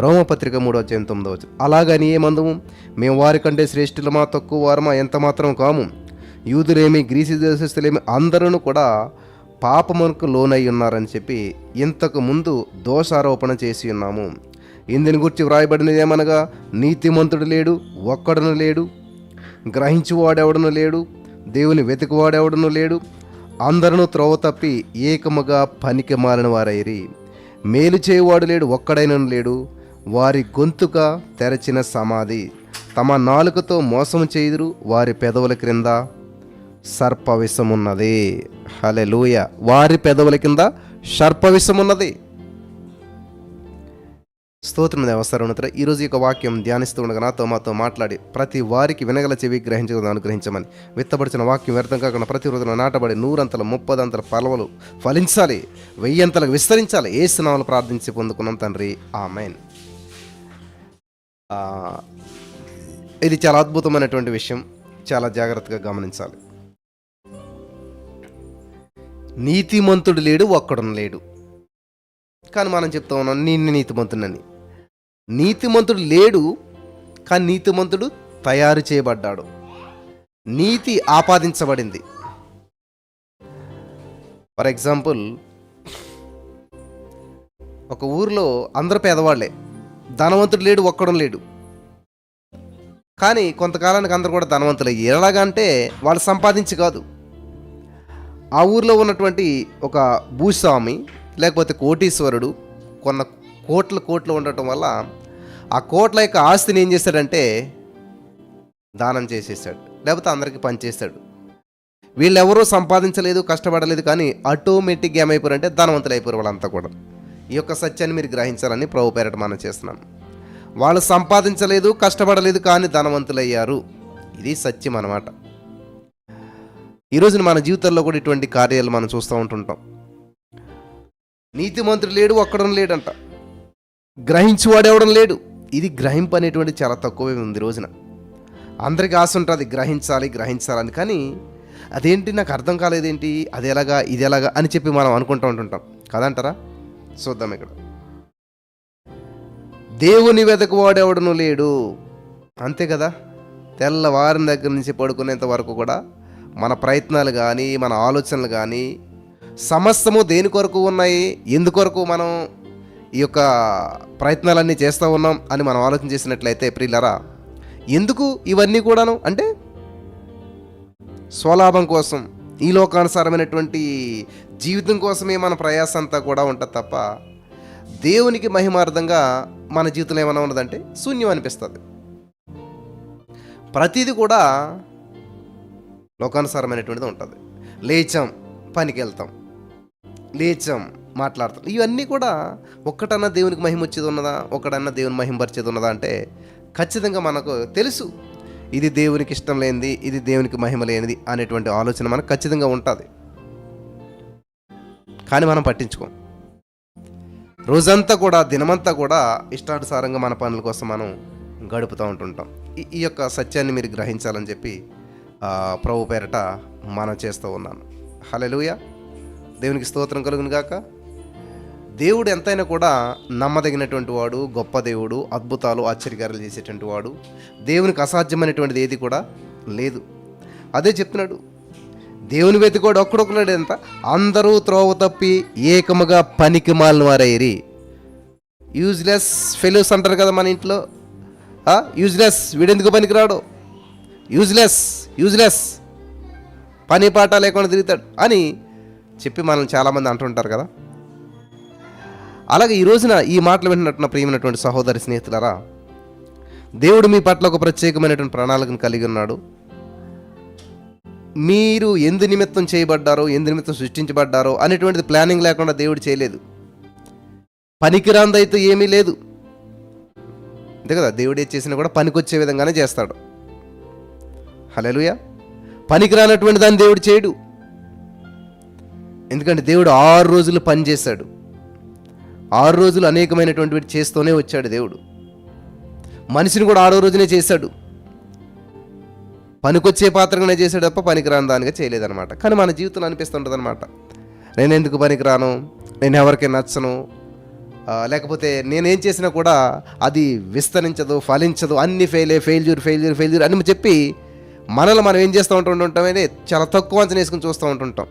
రోమపత్రిక 3:9. అలాగని ఏమందము? మేము వారికంటే శ్రేష్ఠులమా, తక్కువ వారమా, ఎంత మాత్రం కాము. యూదులేమి, గ్రీసు దేశస్థులేమి అందరూ కూడా పాపమునకు లోనై ఉన్నారని చెప్పి ఇంతకు ముందు దోషారోపణ చేసి ఉన్నాము. ఇందుని గురించి వ్రాయబడినది ఏమనగా, నీతిమంతుడు లేడు, ఒక్కడును లేడు, గ్రహించువాడెవడను లేడు, దేవుని వెతుకువాడెవడను లేడు, అందరూ త్రోవ తప్పి ఏకముగా పనికి మాలిన వారైరి. మేలు చేయువాడు లేడు, ఒక్కడైనను లేడు. వారి గొంతుక తెరచిన సమాధి. తమ నాలుకతో మోసము చేయుదురు, వారి పెదవుల క్రింద సర్పవిషమున్నది. హల్లెలూయా. వారి పెదవుల కింద సర్పవిషమున్నది. స్తోత్రం దేవస్థానోన్నతుడా, ఈరోజు ఈ యొక్క వాక్యం ధ్యానిస్తూ ఉండగా నాతో మాతో మాట్లాడి ప్రతి వారికి వినగల చెవి గ్రహించగలను అనుగ్రహించమని, విత్తబడిచిన వాక్యం వ్యర్థం కాకుండా ప్రతి రోజున నాటబడి 100 30 ఫలములు ఫలించాలి, 1000 విస్తరించాలి. యేసు నామములో ప్రార్థించి పొందుకున్నాం తండ్రి, ఆమేన్. ఇది చాలా అద్భుతమైనటువంటి విషయం, చాలా జాగ్రత్తగా గమనించాలి. నీతిమంతుడు లేడు, ఒక్కడును లేడు. కానీ మనం చెప్తా ఉన్నాం నేను నీతిమంతుడని. నీతిమంతుడు లేడు, కానీ నీతిమంతుడు తయారు చేయబడ్డాడు. నీతి ఆపాదించబడింది. ఫర్ ఎగ్జాంపుల్, ఒక ఊరిలో అందరూ పేదవాళ్లే, ధనవంతుడు లేడు, ఒక్కడం లేడు. కానీ కొంతకాలానికి అందరూ కూడా ధనవంతులే. ఎలాగంటే వాళ్ళు సంపాదించి కాదు. ఆ ఊరిలో ఉన్నటువంటి ఒక భూస్వామి లేకపోతే కోటీశ్వరుడు కొన్న కోట్లు ఉండటం వల్ల ఆ కోట్ల యొక్క ఆస్తిని ఏం చేశాడంటే దానం చేసేసాడు, లేకపోతే అందరికీ పనిచేస్తాడు. వీళ్ళెవరూ సంపాదించలేదు, కష్టపడలేదు, కానీ ఆటోమేటిక్గా ఏమైపోయారంటే ధనవంతులు అయిపోయారు వాళ్ళంతా కూడా. ఈ యొక్క సత్యాన్ని మీరు గ్రహించాలని ప్రభు పేరట మనం చేస్తున్నాం. వాళ్ళు సంపాదించలేదు, కష్టపడలేదు, కానీ ధనవంతులయ్యారు. ఇది సత్యం అన్నమాట. ఈరోజు మన జీవితంలో కూడా ఇటువంటి కార్యాలు మనం చూస్తూ ఉంటుంటాం. నీతిమంతుడు లేడు, ఒక్కడం లేడంట. గ్రహించువాడెవడం లేడు. ఇది గ్రహింపు అనేటువంటి చాలా తక్కువే ఉంది రోజున. అందరికీ ఆశ ఉంటుంది గ్రహించాలని, కానీ అదేంటి నాకు అర్థం కాలేదేంటి, అది ఎలాగా ఇది ఎలాగా అని చెప్పి మనం అనుకుంటూ ఉంటుంటాం కదంటారా? చూద్దాం. ఇక్కడ దేవుని వెతకువాడెవడను లేడు. అంతే కదా. తెల్లవారిన దగ్గర నుంచి పడుకునేంత వరకు కూడా మన ప్రయత్నాలు కానీ మన ఆలోచనలు కానీ సమస్తము దేని కొరకు ఉన్నాయి, ఎందుకొరకు మనం ఈ యొక్క ప్రయత్నాలన్నీ చేస్తూ ఉన్నాం అని మనం ఆలోచన చేసినట్లయితే ప్రియులారా, ఎందుకు ఇవన్నీ కూడాను అంటే స్వలాభం కోసం, ఈ లోకానుసారమైనటువంటి జీవితం కోసమే మన ప్రయాసం అంతా కూడా ఉంటుంది తప్ప దేవునికి మహిమార్థంగా మన జీవితంలో ఏమైనా ఉన్నదంటే శూన్యం అనిపిస్తుంది. ప్రతిదీ కూడా లోకానుసారమైనటువంటిది ఉంటుంది. లేచాం, పనికి వెళ్తాం, లేచాం, మాట్లాడతాం. ఇవన్నీ కూడా ఒక్కటన్నా దేవునికి మహిమ వచ్చేది ఉన్నదా, ఒకటన్నా దేవుని మహిమపరిచేది ఉన్నదా అంటే ఖచ్చితంగా మనకు తెలుసు ఇది దేవునికి ఇష్టం లేనిది, ఇది దేవునికి మహిమ లేనిది అనేటువంటి ఆలోచన మనకు ఖచ్చితంగా ఉంటుంది. కానీ మనం పట్టించుకోం. రోజంతా కూడా దినమంతా కూడా ఇష్టానుసారంగా మన పనుల కోసం మనం గడుపుతూ ఉంటుంటాం. ఈ యొక్క సత్యాన్ని మీరు గ్రహించాలని చెప్పి ప్రభు పేరట మనం చేస్తూ ఉన్నాను. హల్లెలూయా. దేవునికి స్తోత్రం కలుగును గాక. దేవుడు ఎంతైనా కూడా నమ్మదగినటువంటి వాడు, గొప్ప దేవుడు, అద్భుతాలు ఆశ్చర్యకార్యాలు చేసేటువంటి వాడు. దేవునికి అసాధ్యమైనటువంటిది ఏది కూడా లేదు. అదే చెప్తున్నాడు, దేవుని వెతికోడు ఒక్కడొక్కడు ఎంత, అందరూ త్రోవ తప్పి ఏకముగా పనికి మాలిన వారైరి. యూజ్లెస్ ఫెలోస్ అంటారు కదా మన ఇంట్లో. యూజ్లెస్, వీడెందుకు పనికిరాడు, యూజ్లెస్ పని పాట లేకుండా తిరుగుతాడు అని చెప్పి మనం చాలామంది అంటుంటారు కదా. అలాగే ఈ రోజున ఈ మాటలు వింటున్న ప్రియమైనటువంటి సహోదరి స్నేహితులారా, దేవుడు మీ పట్ల ఒక ప్రత్యేకమైనటువంటి ప్రణాళికను కలిగి ఉన్నాడు. మీరు ఎందు నిమిత్తం చేయబడ్డారో, ఎందు నిమిత్తం సృష్టించబడ్డారో అనేటువంటిది ప్లానింగ్ లేకుండా దేవుడు చేయలేదు. పనికిరాందైతే ఏమీ లేదు. అంతే కదా, దేవుడు ఏది చేసినా కూడా పనికొచ్చే విధంగానే చేస్తాడు. హల్లెలూయా. పనికిరానటువంటి దాన్ని దేవుడు చేయడు. ఎందుకంటే దేవుడు 6 రోజులు పని చేశాడు. 6 రోజులు అనేకమైనటువంటి వీటి చేస్తూనే వచ్చాడు దేవుడు. మనిషిని కూడా 6వ రోజునే చేశాడు. పనికొచ్చే పాత్రగానే చేశాడు తప్ప పనికిరాని దానిగా చేయలేదన్నమాట. కానీ మన జీవితంలో అనిపిస్తుంటుంది అనమాట, నేను ఎందుకు పనికిరాను, నేను ఎవరికి నచ్చను, లేకపోతే నేనేం చేసినా కూడా అది విస్తరించదు, ఫలించదు, అన్ని ఫెయిల్యూర్ అని చెప్పి మనల్ని మనం ఏం చేస్తూ ఉంటుంటామని చాలా తక్కువ అంచనా వేసుకుని చూస్తూ ఉంటుంటాం.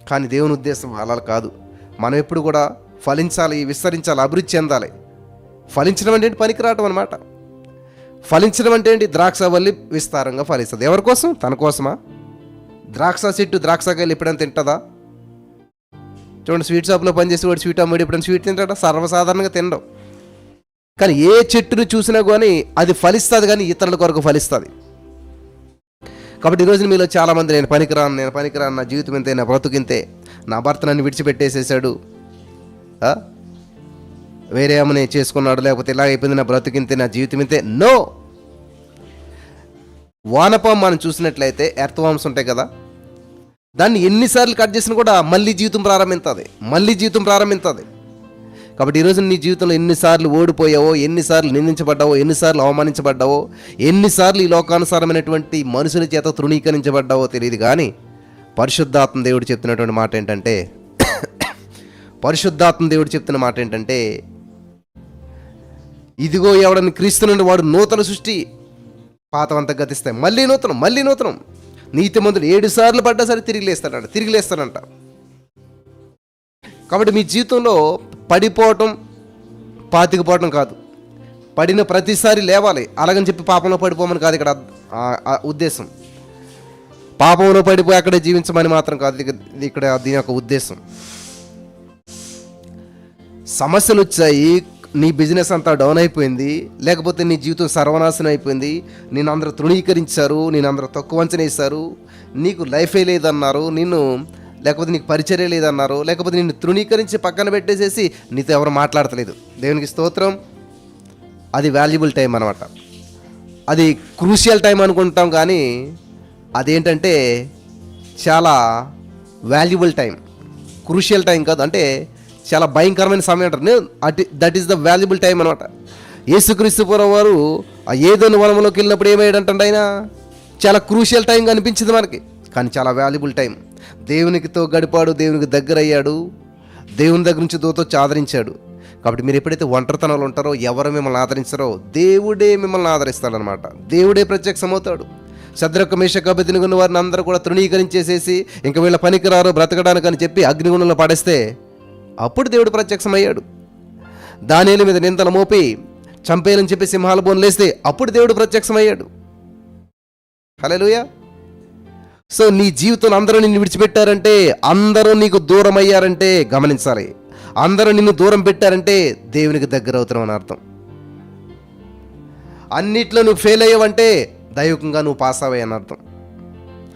కానీ దేవుని ఉద్దేశం అలా కాదు. మనం ఎప్పుడు కూడా ఫలించాలి, విస్తరించాలి, అభివృద్ధి చెందాలి. ఫలించడం అంటే ఏంటి? పనికి రావటం అనమాట. ఫలించడం అంటే ఏంటి? ద్రాక్షవల్లి విస్తారంగా ఫలిస్తుంది. ఎవరి కోసం? తన కోసమా? ద్రాక్ష చెట్టు ద్రాక్షకాయలు ఎప్పుడైనా తింటుందా? చూడండి, స్వీట్ షాప్లో పనిచేసి వాడు స్వీట్ అమ్మాడు ఎప్పుడైనా స్వీట్ తింటాడా? సర్వసాధారణంగా తినడం. కానీ ఏ చెట్టును చూసినా కానీ అది ఫలిస్తుంది, కానీ ఇతరుల కొరకు ఫలిస్తుంది. కాబట్టి ఈరోజు మీలో చాలామంది నేను పనికిరాను, నా జీవితం ఇంతే, నా బ్రతుకింతే, నా భర్త నన్ను విడిచిపెట్టేసేసాడు, వేరే ఏమని చేసుకున్నాడు, లేకపోతే ఇలా అయిపోయింది, నా బ్రతుకింతే, నా జీవితం ఇంతే. నో. వానపాము మనం చూసినట్లయితే ఎర్త్వామ్స్ ఉంటాయి కదా, దాన్ని ఎన్నిసార్లు కట్ చేసినా కూడా మళ్ళీ జీవితం ప్రారంభిస్తుంది. కాబట్టి ఈరోజు నీ జీవితంలో ఎన్నిసార్లు ఓడిపోయావో, ఎన్నిసార్లు నిందించబడ్డావో, ఎన్నిసార్లు అవమానించబడ్డావో, ఎన్నిసార్లు ఈ లోకానుసారమైనటువంటి మనుషుల చేత తృణీకరించబడ్డావో తెలియదు. కానీ పరిశుద్ధాత్మ దేవుడు చెప్తున్న మాట ఏంటంటే ఇదిగో ఎవడని క్రీస్తు నుండి వాడు నూతన సృష్టి, పాతవంతా గతిస్తాయి, మళ్ళీ నూతనం. నీతిమంతుడు 7 సార్లు పడ్డా సరే తిరిగి లేస్తాడంట. కాబట్టి మీ జీవితంలో పడిపోవటం, పాతికిపోవటం కాదు, పడిన ప్రతిసారి లేవాలి. అలాగని చెప్పి పాపంలో పడిపోమని కాదు ఇక్కడ ఉద్దేశం. పాపంలో పడిపోయి అక్కడే జీవించమని మాత్రం కాదు ఇక్కడ దీని యొక్క ఉద్దేశం. సమస్యలు వచ్చాయి, నీ బిజినెస్ అంతా డౌన్ అయిపోయింది, లేకపోతే నీ జీవితం సర్వనాశనం అయిపోయింది, నేను అందరూ తృణీకరించారు, నేను అందరూ తక్కువ అంచనా వేశారు, నీకు లైఫే లేదన్నారు, లేకపోతే నీకు పరిచర్య లేదన్నారు, లేకపోతే నిన్ను తృణీకరించి పక్కన పెట్టేసేసి నీతో ఎవరు మాట్లాడతలేదు. దేవునికి స్తోత్రం. అది వాల్యుబుల్ టైం అనమాట. అది క్రూషియల్ టైం అనుకుంటాం, కానీ అదేంటంటే చాలా వాల్యుబుల్ టైం, క్రూషియల్ టైం కాదు. అంటే చాలా భయంకరమైన సమయం అంటారు. That is the valuable time అనమాట. యేసుక్రీస్తు వారు ఆ ఏదోను వనంలోకి వెళ్ళినప్పుడు ఏమయ్యాడంటే ఆయన చాలా క్రూషియల్ టైంగా అనిపించింది మనకి, కానీ చాలా వాల్యుబుల్ టైం. దేవునికితో గడిపాడు, దేవునికి దగ్గర అయ్యాడు, దేవుని దగ్గర నుంచి దూతొచ్చి ఆదరించాడు. కాబట్టి మీరు ఎప్పుడైతే ఒంటరితనంలో ఉంటారో, ఎవరు మిమ్మల్ని ఆదరించారో దేవుడే మిమ్మల్ని ఆదరిస్తాడనమాట. దేవుడే ప్రత్యక్షమవుతాడు. శద్రకు మేషకు అబేద్నెగో వారిని అందరూ కూడా తృణీకరించేసేసి ఇంక వీళ్ళ పనికిరారు బ్రతకడానికి అని చెప్పి అగ్నిగుండంలో పడేస్తే అప్పుడు దేవుడు ప్రత్యక్షమయ్యాడు. దానియేలు మీద నిందలు మోపి చంపేయాలని చెప్పి సింహాల బోన్లు వేస్తే అప్పుడు దేవుడు ప్రత్యక్షమయ్యాడు. హల్లెలూయా. సో నీ జీవితంలో అందరూ నిన్ను విడిచిపెట్టారంటే, అందరూ నీకు దూరం అయ్యారంటే గమనించాలి. అందరూ నిన్ను దూరం పెట్టారంటే దేవునికి దగ్గర అవుతున్నావు అని అర్థం. అన్నిట్లో నువ్వు ఫెయిల్ అయ్యావంటే దైవికంగా నువ్వు పాస్ అవ్వాయని అర్థం.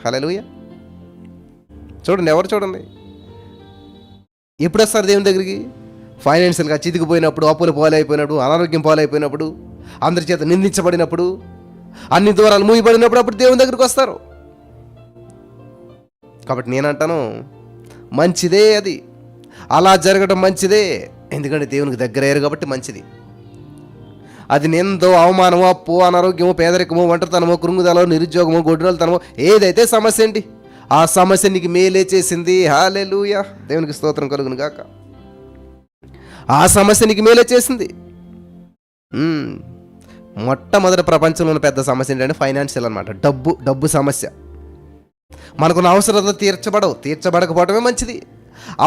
హల్లెలూయా. చూడండి, ఎప్పుడు వస్తారు దేవుని దగ్గరికి? ఫైనాన్షియల్గా చితికిపోయినప్పుడు, అప్పులు పాలైపోయినప్పుడు, అనారోగ్యం పాలైపోయినప్పుడు, అందరి చేత నిందించబడినప్పుడు, అన్ని దూరాలు మూయబడినప్పుడు అప్పుడు దేవుని దగ్గరికి వస్తారు. కాబట్టి నేనంటాను మంచిదే, అది అలా జరగడం మంచిదే. ఎందుకంటే దేవునికి దగ్గర అయ్యారు కాబట్టి మంచిది. అది నిందో, అవమానమో, అప్పు, అనారోగ్యమో, పేదరికమో, ఒంటరితనమో, కృంగుదలో, నిరుద్యోగమో, గొడ్రాలతనమో, ఏదైతే సమస్య ఏంటి, ఆ సమస్య నీకు మేలే చేసింది. హల్లెలూయా. దేవునికి స్తోత్రం కలుగును గాక. ఆ సమస్య నీకు మేలే చేసింది. మొట్టమొదటి ప్రపంచంలో ఉన్న పెద్ద సమస్య ఏంటంటే ఫైనాన్షియల్ అనమాట. డబ్బు సమస్య. మనకున్న అవసరాలు తీర్చబడకపోవడమే మంచిది.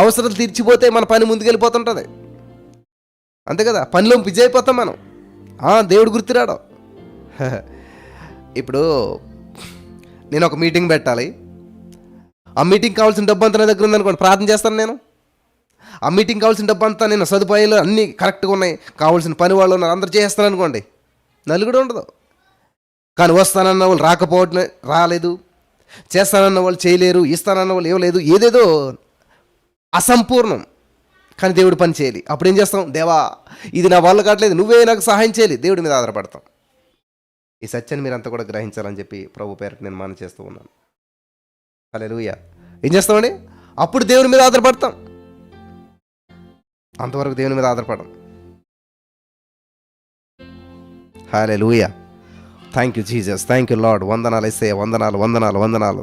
అవసరాలు తీర్చిపోతే మన పని ముందుకెళ్ళిపోతుంటుంది, అంతే కదా. పనిలో బిజీ అయిపోతాం మనం. దేవుడు గుర్తురాడు. ఇప్పుడు నేను ఒక మీటింగ్ పెట్టాలి, ఆ మీటింగ్ కావాల్సిన డబ్బు అంతా నా దగ్గర ఉందనుకోండి, ప్రార్థన చేస్తాను నేను. ఆ మీటింగ్ కావాల్సిన డబ్బు అంతా, నేను సదుపాయాలు అన్నీ కరెక్ట్గా ఉన్నాయి, కావాల్సిన పని వాళ్ళు ఉన్నారు, అందరూ చేస్తాను అనుకోండి, నలుగుడు ఉండదు. కానీ వస్తానన్న వాళ్ళు రాలేదు, చేస్తానన్న వాళ్ళు చేయలేరు, ఇస్తానన్న వాళ్ళు ఇవ్వలేదు, ఏదేదో అసంపూర్ణం. కానీ దేవుడు పని చేయాలి. అప్పుడు ఏం చేస్తాం? దేవా, ఇది నా వల్ల కావట్లేదు, నువ్వే నాకు సహాయం చేయాలి. దేవుడి మీద ఆధారపడతాం. ఈ సత్యాన్ని మీరంతా కూడా గ్రహించాలని చెప్పి ప్రభు పేరుకు నేను మనం చేస్తూ ఉన్నాను. హల్లెలూయా. ఏం చేస్తామండి? అప్పుడు దేవుని మీద ఆధారపడతాం. అంతవరకు దేవుని మీద ఆధారపడం. Hallelujah. Thank you Jesus, thank you lord. వందనాలు యేసయ్యా, వందనాలు.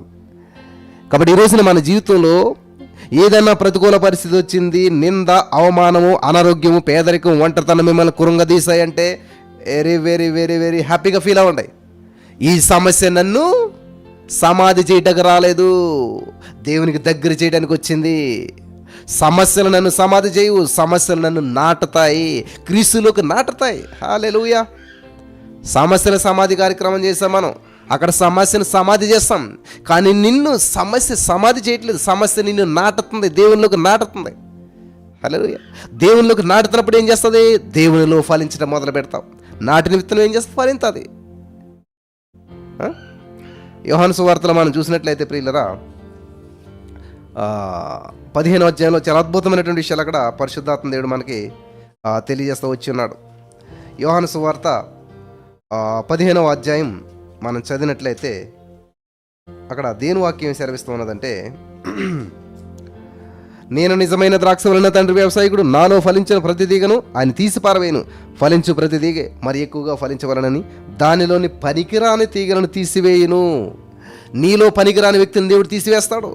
కాబట్టి ఈ రోజున మన జీవితంలో ఏదైనా ప్రతికూల పరిస్థితి వచ్చింది, నింద, అవమానము, అనారోగ్యము, పేదరికం, ఒంటరితనం మిమ్మల్ని కురుంగదీశాయంటే వెరీ వెరీ వెరీ వెరీ హ్యాపీగా ఫీల్ అవ్వండి. ఈ సమస్య నన్ను సమాధి చేయటకు రాలేదు, దేవునికి దగ్గర చేయడానికి వచ్చింది. సమస్యలు నన్ను సమాధి చేయవు, సమస్యలు నన్ను నాటుతాయి, క్రీస్తులోకి నాటుతాయి. హల్లెలూయా. సమస్యల సమాధి కార్యక్రమం చేస్తాం మనం, అక్కడ సమస్యను సమాధి చేస్తాం. కానీ నిన్ను సమస్య సమాధి చేయట్లేదు, సమస్య నిన్ను నాటుతుంది, దేవునిలోకి నాటుతుంది. హల్లెలూయా. దేవునిలోకి నాటుతున్నప్పుడు ఏం చేస్తుంది? దేవునిలో ఫలించడం మొదలు పెడతాం. నాటిన విత్తనం ఏం చేస్తుంది? ఫలింతుంది. యోహాను సువార్తలో మనం చూసినట్లయితే ప్రియులరా, 15వ అధ్యాయంలో చాలా అద్భుతమైనటువంటి విషయాలు అక్కడ పరిశుద్ధాత్మ దేవుడు మనకి తెలియజేస్తూ వచ్చి ఉన్నాడు. యోహాను సువార్త 15వ అధ్యాయం మనం చదివినట్లయితే అక్కడ దేని వాక్యం సెలవిస్తూ ఉన్నదంటే, నేను నిజమైన ద్రాక్షవలన తండ్రి వ్యవసాయకుడు, నాలో ఫలించిన ప్రతి తీగను ఆయన తీసి పారవేయను, ఫలించు ప్రతి తీగ మరి ఎక్కువగా ఫలించవలనని దానిలోని పనికిరాని తీగలను తీసివేయును. నీలో పనికిరాని వ్యక్తిని దేవుడు తీసివేస్తాడు.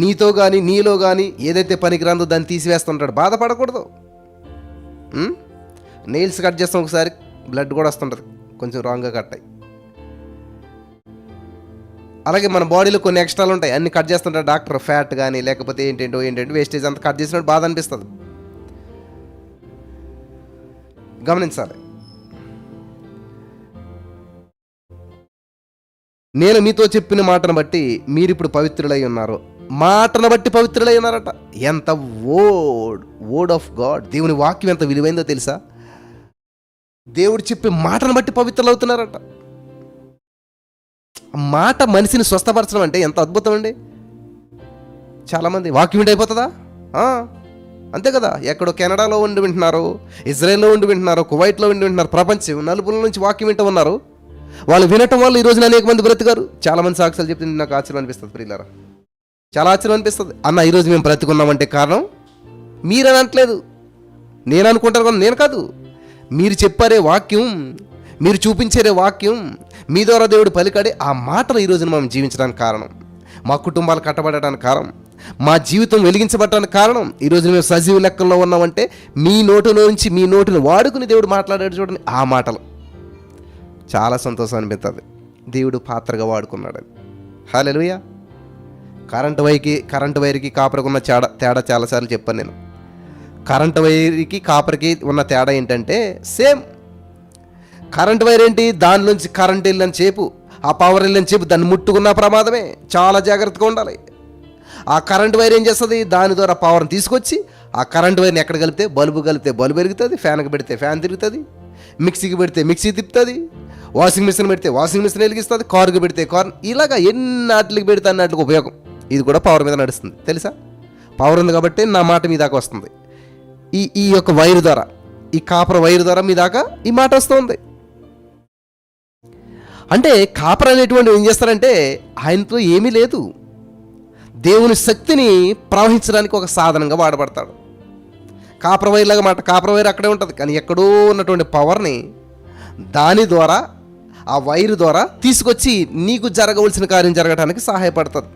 నీతో కానీ నీలో కానీ ఏదైతే పనికిరాందో దాన్ని తీసివేస్తుంటాడు. బాధపడకూడదు. నెయిల్స్ కట్ చేస్తాం, ఒకసారి బ్లడ్ కూడా వస్తుంటుంది, కొంచెం రాంగ్గా కట్ అయ్యి. అలాగే మన బాడీలో కొన్ని ఎక్స్ట్రాలు ఉంటాయి, అన్ని కట్ చేస్తుంటారు డాక్టర్. ఫ్యాట్ కానీ లేకపోతే ఏంటంటే వేస్టేజ్ అంతా కట్ చేసినట్టు బాధ అనిపిస్తుంది. గమనించాలి. నేను మీతో చెప్పిన మాటను బట్టి మీరు ఇప్పుడు పవిత్రులై ఉన్నారు. మాటను బట్టి పవిత్రులై ఉన్నారట. ఎంత వర్డ్ ఆఫ్ గాడ్, దేవుని వాక్యం ఎంత విలువైందో తెలుసా? దేవుడు చెప్పే మాటను బట్టి పవిత్రులు అవుతున్నారట. మాట మనిషిని స్వస్థపరచడం అంటే ఎంత అద్భుతం అండి. చాలామంది వాక్యం వింటే అయిపోతుందా? అంతే కదా. ఎక్కడో కెనడాలో ఉండి వింటున్నారు, ఇజ్రాయెల్లో ఉండి వింటున్నారు, కువైట్లో ఉండి వింటున్నారు, ప్రపంచం నలుపుల నుంచి వాక్యం వింటూ ఉన్నారు. వాళ్ళు వినటం వల్ల ఈ రోజున అనేక మంది బ్రతికారు. చాలామంది సాక్షులు చెప్తే నాకు ఆశ్చర్యం అనిపిస్తుంది ప్రియులారా, చాలా ఆశ్చర్యం అనిపిస్తుంది. అన్న ఈరోజు మేము బ్రతికున్నామంటే కారణం మీరు అనట్లేదు, నేను అనుకుంటాను కానీ నేను కాదు. మీరు చెప్పారే వాక్యం, మీరు చూపించారే వాక్యం, మీ ద్వారా దేవుడు పలికాడే ఆ మాటలు ఈ రోజున మనం జీవించడానికి కారణం, మా కుటుంబాలు కట్టబడడానికి కారణం, మా జీవితం వెలిగించబడటానికి కారణం. ఈరోజు మేము సజీవ లెక్కల్లో ఉన్నామంటే మీ నోటిలో నుంచి మీ నోటిని వాడుకుని దేవుడు మాట్లాడాడు చూడండి. ఆ మాటలు చాలా సంతోషం అనిపిస్తుంది. దేవుడు పాత్రగా వాడుకున్నాడు. హల్లెలూయా. కరెంటు వైర్కి కాపరికి ఉన్న తేడా చాలాసార్లు చెప్పాను నేను. కరెంటు వైర్కి కాపరికి ఉన్న తేడా ఏంటంటే సేమ్. కరెంటు వైర్ ఏంటి? దానిలోంచి కరెంట్ వెళ్ళని చేపు, ఆ పవర్ వెళ్ళని చేపు దాన్ని ముట్టుకున్న ప్రమాదమే. చాలా జాగ్రత్తగా ఉండాలి. ఆ కరెంట్ వైర్ ఏం చేస్తుంది? దాని ద్వారా పవర్ని తీసుకొచ్చి ఆ కరెంట్ వైర్ని ఎక్కడ కలిపితే బల్బు పెరుగుతుంది, ఫ్యాన్కి పెడితే ఫ్యాన్ తిరుగుతుంది, మిక్సీకి పెడితే మిక్సీ తిప్పుతుంది, వాషింగ్ మిషన్ పెడితే వాషింగ్ మిషన్ వెలిగిస్తుంది, కారుకి పెడితే కారు, ఇలాగా ఎన్నాటికి పెడితే అన్నట్లుగా ఉపయోగం. ఇది కూడా పవర్ మీద నడుస్తుంది తెలుసా. పవర్ ఉంది కాబట్టి నా మాట మీ దాకా వస్తుంది. ఈ యొక్క వైరు ద్వారా, ఈ కాపర్ వైరు ద్వారా మీ దాకా ఈ మాట వస్తుంది. అంటే కాపర్ అనేటువంటి ఏం చేస్తారంటే ఆయనతో ఏమీ లేదు, దేవుని శక్తిని ప్రవహించడానికి ఒక సాధనంగా వాడబడతాడు. కాపర్ వైర్ లాగా మాట, కాపర్ వైర్ అక్కడే ఉంటుంది కానీ ఎక్కడో ఉన్నటువంటి పవర్ని దాని ద్వారా, ఆ వైరు ద్వారా తీసుకొచ్చి నీకు జరగవలసిన కార్యం జరగడానికి సహాయపడుతుంది.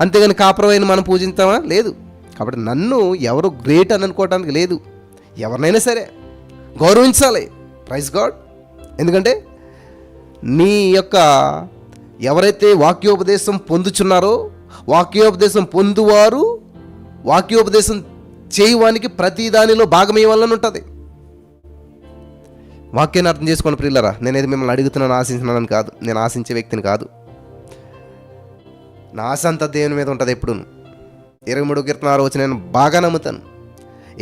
అంతేగాని కాపర్ వైర్ని మనం పూజించామా? లేదు. కాబట్టి నన్ను ఎవరు గ్రేట్ అని అనుకోవడానికి లేదు. ఎవరినైనా సరే గౌరవించాలి. Praise God. ఎందుకంటే నీ యొక్క ఎవరైతే వాక్యోపదేశం పొందుచున్నారో, వాక్యోపదేశం పొందువారు వాక్యోపదేశం చేయవానికి ప్రతి దానిలో భాగం ఇవ్వాలని ఉంటుంది. వాక్యాన్ని అర్థం చేసుకోండి ప్రియులారా. నేనేది మిమ్మల్ని అడుగుతున్నాను, ఆశించినానని కాదు. నేను ఆశించే వ్యక్తిని కాదు. నా ఆశ అంతా దేవుని మీద ఉంటుంది ఎప్పుడు. 23 కీర్తన 6 వచ్చి నేను బాగా నమ్ముతాను.